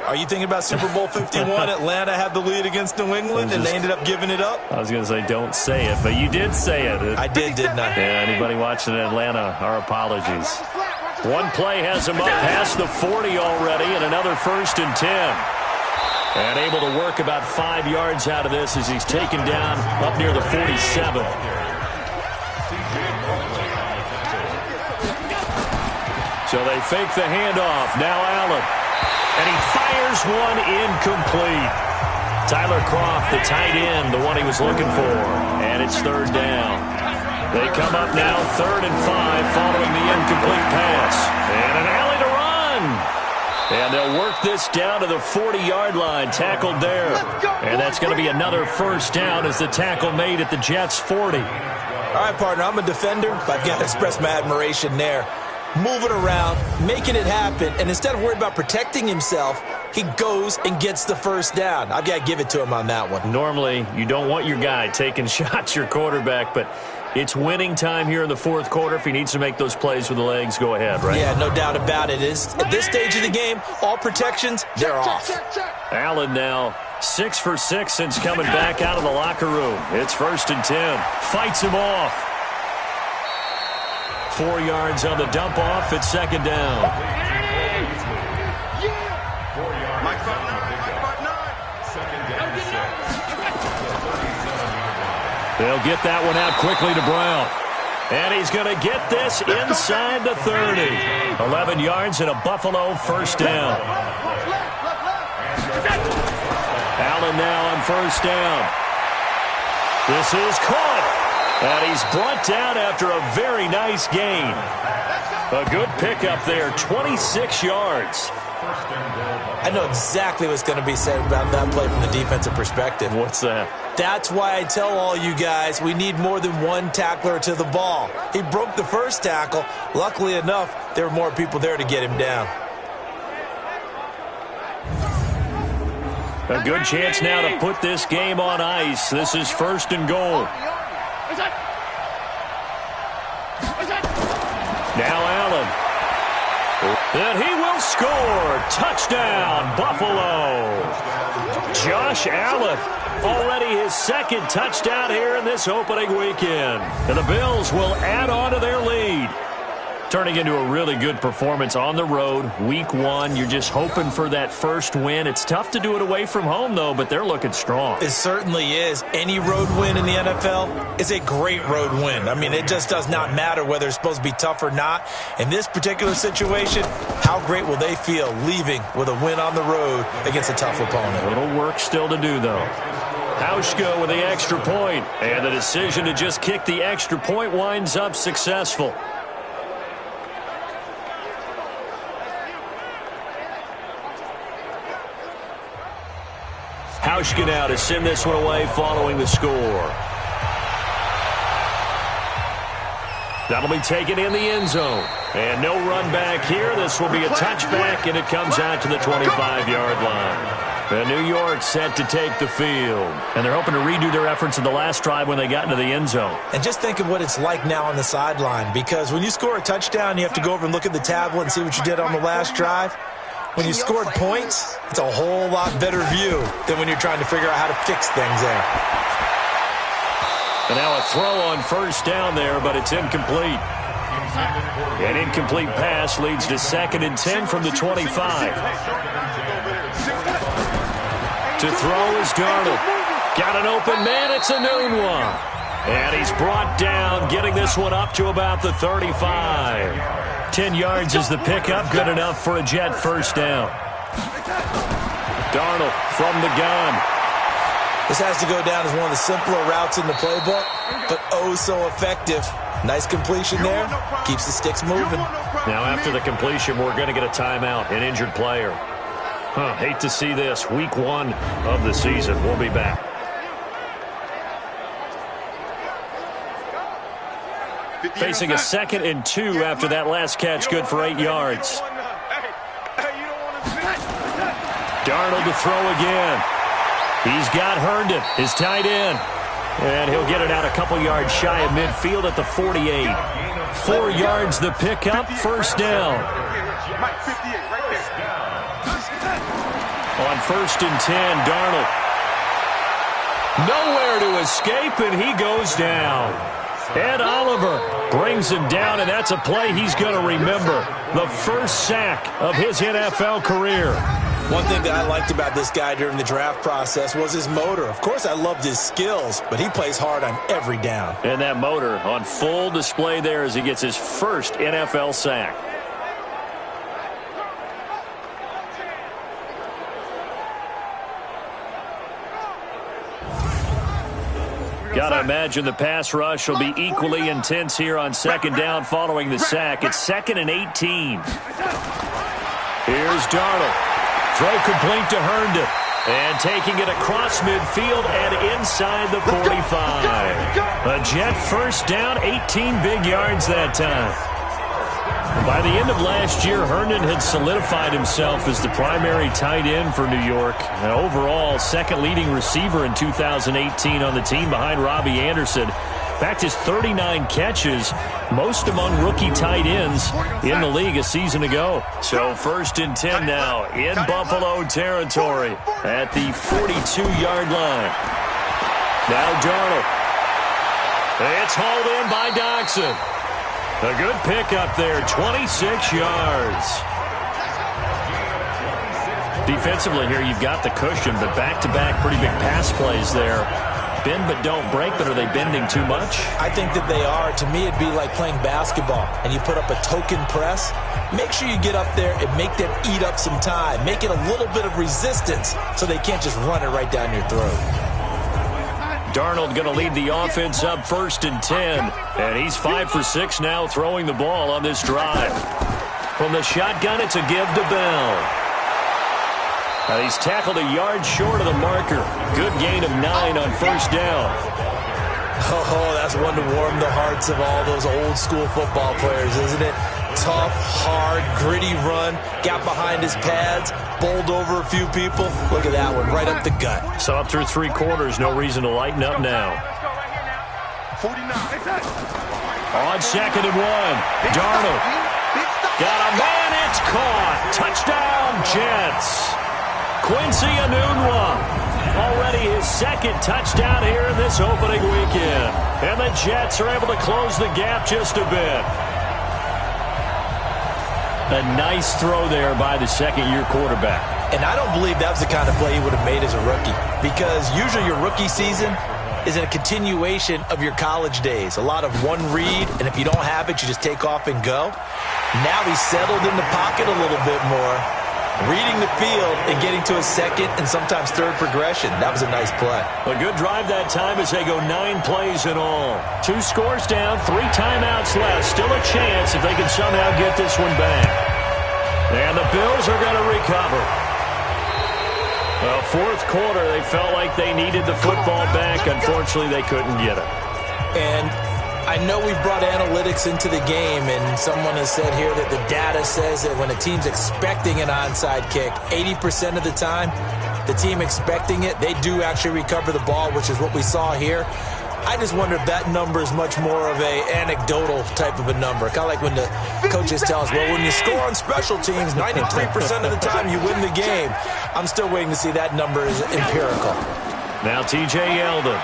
Are you thinking about Super Bowl 51? Atlanta had the lead against New England, and they ended up giving it up? I was going to say don't say it, but you did say it. I did, didn't I? Yeah, anybody watching Atlanta, our apologies. One play has him up past the 40 already, and another 1st and 10. And able to work about 5 yards out of this as he's taken down up near the 47. So they fake the handoff. Now Allen. And he fires one incomplete. Tyler Kroft, the tight end, the one he was looking for. And it's 3rd down. They come up now 3rd and 5 following the incomplete pass. And an alley to run. And they'll work this down to the 40-yard line, tackled there. And that's going to be another first down as the tackle made at the Jets' 40. All right, partner, I'm a defender, but I've got to express my admiration there. Moving around, making it happen, and instead of worried about protecting himself, he goes and gets the first down. I've got to give it to him on that one. Normally, you don't want your guy taking shots, your quarterback, but it's winning time here in the fourth quarter. If he needs to make those plays with the legs, go ahead, right? Yeah, no doubt about it. At this stage of the game, all protections, they're off. Allen now 6 for 6 since coming back out of the locker room. It's 1st and 10. Fights him off. 4 yards on the dump off. It's 2nd down. They'll get that one out quickly to Brown. And he's going to get this inside the 30. 11 yards and a Buffalo first down. Allen now on 1st down. This is caught. And he's brought down after a very nice gain. A good pickup there, 26 yards. I know exactly what's going to be said about that play from the defensive perspective. What's that? That's why I tell all you guys we need more than one tackler to the ball. He broke the first tackle. Luckily enough, there were more people there to get him down. A good chance now to put this game on ice. This is 1st and goal. Now Allen. And he will score. Touchdown, Buffalo. Josh Allen. Already his 2nd touchdown here in this opening weekend. And the Bills will add on to their lead. Turning into a really good performance on the road. Week 1, you're just hoping for that first win. It's tough to do it away from home, though, but they're looking strong. It certainly is. Any road win in the NFL is a great road win. I mean, it just does not matter whether it's supposed to be tough or not. In this particular situation, how great will they feel leaving with a win on the road against a tough opponent? A little work still to do, though. Hauschka with the extra point, and the decision to just kick the extra point winds up successful. Hauschka now to send this one away following the score. That'll be taken in the end zone. And no run back here. This will be a touchback, and it comes out to the 25-yard line. And New York set to take the field. And they're hoping to redo their efforts in the last drive when they got into the end zone. And just think of what it's like now on the sideline, because when you score a touchdown, you have to go over and look at the tablet and see what you did on the last drive. When you scored points, it's a whole lot better view than when you're trying to figure out how to fix things there. And now a throw on first down there, but it's incomplete. An incomplete pass leads to 2nd and 10 from the 25. To throw is Darnold. Got an open man. It's a noon one. And he's brought down, getting this one up to about the 35. 10 yards is the pickup. Good enough for a Jet first down. Darnold from the gun. This has to go down as one of the simpler routes in the playbook, but oh so effective. Nice completion there. Keeps the sticks moving. Now after the completion, we're going to get a timeout, an injured player. Hate to see this. Week 1 of the season. We'll be back. Facing a 2nd and 2 after that last catch. Good for 8 yards. Darnold to throw again. He's got Herndon, his tight end. And he'll get it out a couple yards shy of midfield at the 48. 4 yards the pickup, first down. On 1st and 10, Darnold. Nowhere to escape, and he goes down. Ed Oliver brings him down, and that's a play he's going to remember. The first sack of his NFL career. One thing that I liked about this guy during the draft process was his motor. Of course, I loved his skills, but he plays hard on every down. And that motor on full display there as he gets his first NFL sack. Got to imagine the pass rush will be equally intense here on 2nd down following the sack. It's 2nd and 18. Here's Darnold. Throw complete to Herndon. And taking it across midfield and inside the 45. A Jet first down, 18 big yards that time. By the end of last year, Herndon had solidified himself as the primary tight end for New York. And overall, 2nd leading receiver in 2018 on the team behind Robbie Anderson. In fact, his 39 catches, most among rookie tight ends in the league a season ago. So 1st and 10 now in Buffalo territory at the 42-yard line. Now Darnold. It's hauled in by Dodson. A good pickup there, 26 yards. Defensively here, you've got the cushion, but back-to-back pretty big pass plays there. Bend but don't break, but are they bending too much? I think that they are. To me, it'd be like playing basketball, and you put up a token press. Make sure you get up there and make them eat up some time. Make it a little bit of resistance so they can't just run it right down your throat. Darnold going to lead the offense up 1st and 10. And he's 5 for 6 now throwing the ball on this drive. From the shotgun, it's a give to Bell. Now he's tackled a yard short of the marker. Good gain of 9 on first down. Oh, that's one to warm the hearts of all those old school football players, isn't it? Tough, hard, gritty run. Got behind his pads. Bowled over a few people. Look at that one, right up the gut. So up through 3 quarters, no reason to lighten up now. 49. On 2nd and 1, Darnold. Got a man, it's caught. Touchdown, Jets. Quincy Enunwa. Already his 2nd touchdown here in this opening weekend. And the Jets are able to close the gap just a bit. A nice throw there by the 2nd-year quarterback. And I don't believe that was the kind of play he would have made as a rookie, because usually your rookie season is a continuation of your college days. A lot of one read, and if you don't have it, you just take off and go. Now he's settled in the pocket a little bit more, reading the field and getting to his 2nd and sometimes 3rd progression. That was a nice play. A good drive that time as they go 9 plays in all. 2 scores down, 3 timeouts left. Still a chance if they can somehow get this one back. And the Bills are going to recover. Well, fourth quarter, they felt like they needed the football back. Unfortunately, they couldn't get it. And I know we've brought analytics into the game, and someone has said here that the data says that when a team's expecting an onside kick, 80% of the time, the team expecting it, they do actually recover the ball, which is what we saw here. I just wonder if that number is much more of a anecdotal type of a number. Kind of like when the coaches tell us, well, when you score on special teams, 93% of the time you win the game. I'm still waiting to see that number is empirical. Now T.J. Yeldon.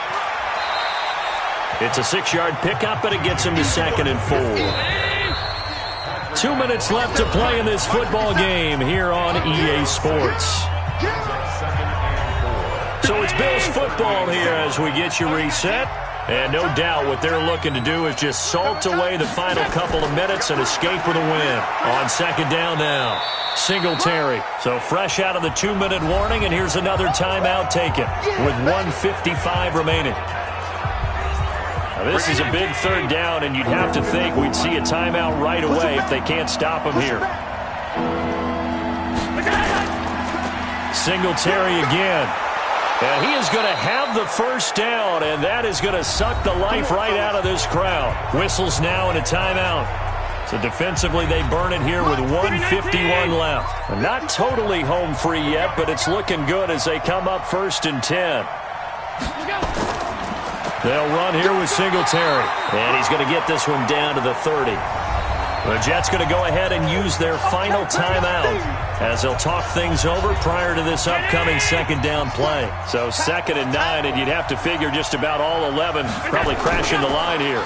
It's a 6-yard pickup, but it gets him to 2nd and 4. 2 minutes left to play in this football game here on EA Sports. So it's Bills football here as we get you reset. And no doubt what they're looking to do is just salt away the final couple of minutes and escape with a win. On 2nd down now, Singletary. So fresh out of the 2-minute warning, and here's another timeout taken with 1:55 remaining. Now this is a big 3rd down, and you'd have to think we'd see a timeout right away if they can't stop him here. Singletary again. And he is going to have the first down, and that is going to suck the life right out of this crowd. Whistles now and a timeout. So defensively, they burn it here with 1:51 left. And not totally home free yet, but it's looking good as they come up 1st and 10. They'll run here with Singletary. And he's going to get this one down to the 30. The Jets going to go ahead and use their final timeout as they'll talk things over prior to this upcoming 2nd down play. So 2nd and 9, and you'd have to figure just about all 11 probably crashing the line here.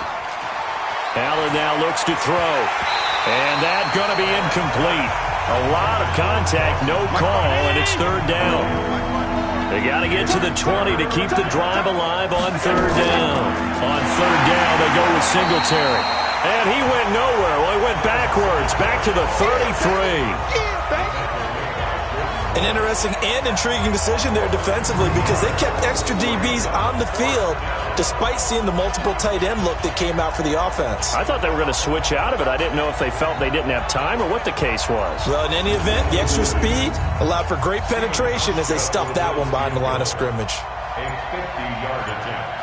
Allen now looks to throw. And that's going to be incomplete. A lot of contact, no call, and it's 3rd down. They got to get to the 20 to keep the drive alive on 3rd down. On 3rd down, they go with Singletary. And he went nowhere. Well, he went backwards, back to the 33. An interesting and intriguing decision there defensively because they kept extra DBs on the field despite seeing the multiple tight end look that came out for the offense. I thought they were going to switch out of it. I didn't know if they felt they didn't have time or what the case was. Well, in any event, the extra speed allowed for great penetration as they stuffed that one behind the line of scrimmage. A 50-yard attempt.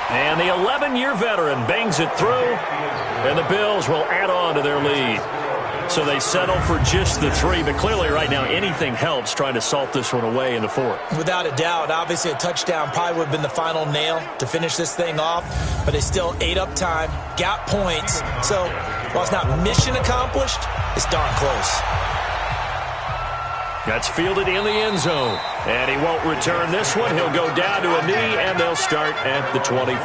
And the 11-year veteran bangs it through, and the Bills will add on to their lead. So they settle for just the 3, but clearly right now anything helps trying to salt this one away in the 4th. Without a doubt, obviously a touchdown probably would have been the final nail to finish this thing off, but they still ate up time, got points. So while it's not mission accomplished, it's darn close. That's fielded in the end zone. And he won't return this one. He'll go down to a knee, and they'll start at the 25.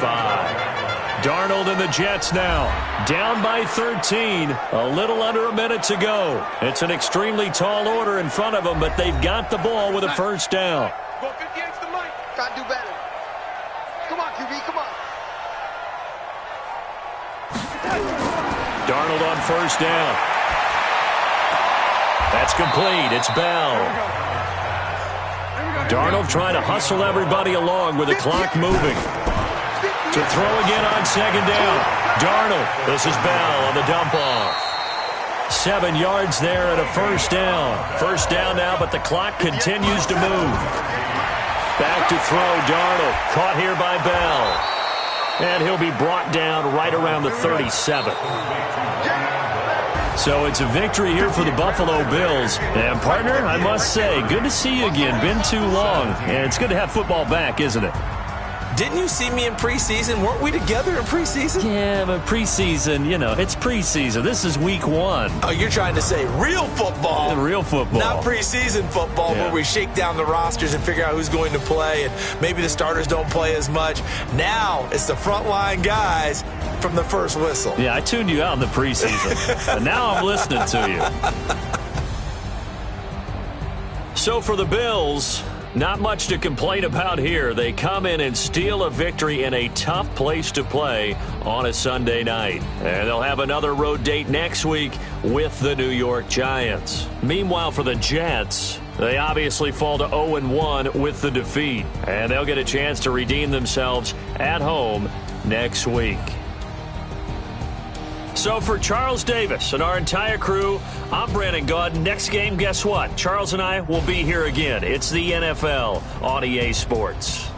Darnold and the Jets now. Down by 13. A little under a minute to go. It's an extremely tall order in front of them, but they've got the ball with a first down. Go 58 to the mic. Gotta do better. Come on, QB, come on. Darnold on first down. That's complete. It's Bell. Darnold trying to hustle everybody along with the clock moving. To throw again on 2nd down. Darnold. This is Bell on the dump off. 7 yards there and a first down. First down now, but the clock continues to move. Back to throw, Darnold. Caught here by Bell. And he'll be brought down right around the 37. So it's a victory here for the Buffalo Bills. And, partner, I must say, good to see you again. Been too long. And it's good to have football back, isn't it? Didn't you see me in preseason? Weren't we together in preseason? Yeah, but preseason, you know, it's preseason. This is week 1. Oh, you're trying to say real football. Yeah, real football. Not preseason football where we shake down the rosters and figure out who's going to play, and maybe the starters don't play as much. Now it's the frontline guys from the first whistle. Yeah, I tuned you out in the preseason, but now I'm listening to you. So for the Bills, not much to complain about here. They come in and steal a victory in a tough place to play on a Sunday night. And they'll have another road date next week with the New York Giants. Meanwhile, for the Jets, they obviously fall to 0-1 with the defeat. And they'll get a chance to redeem themselves at home next week. So for Charles Davis and our entire crew, I'm Brandon Gaudin. Next game, guess what? Charles and I will be here again. It's the NFL on EA Sports.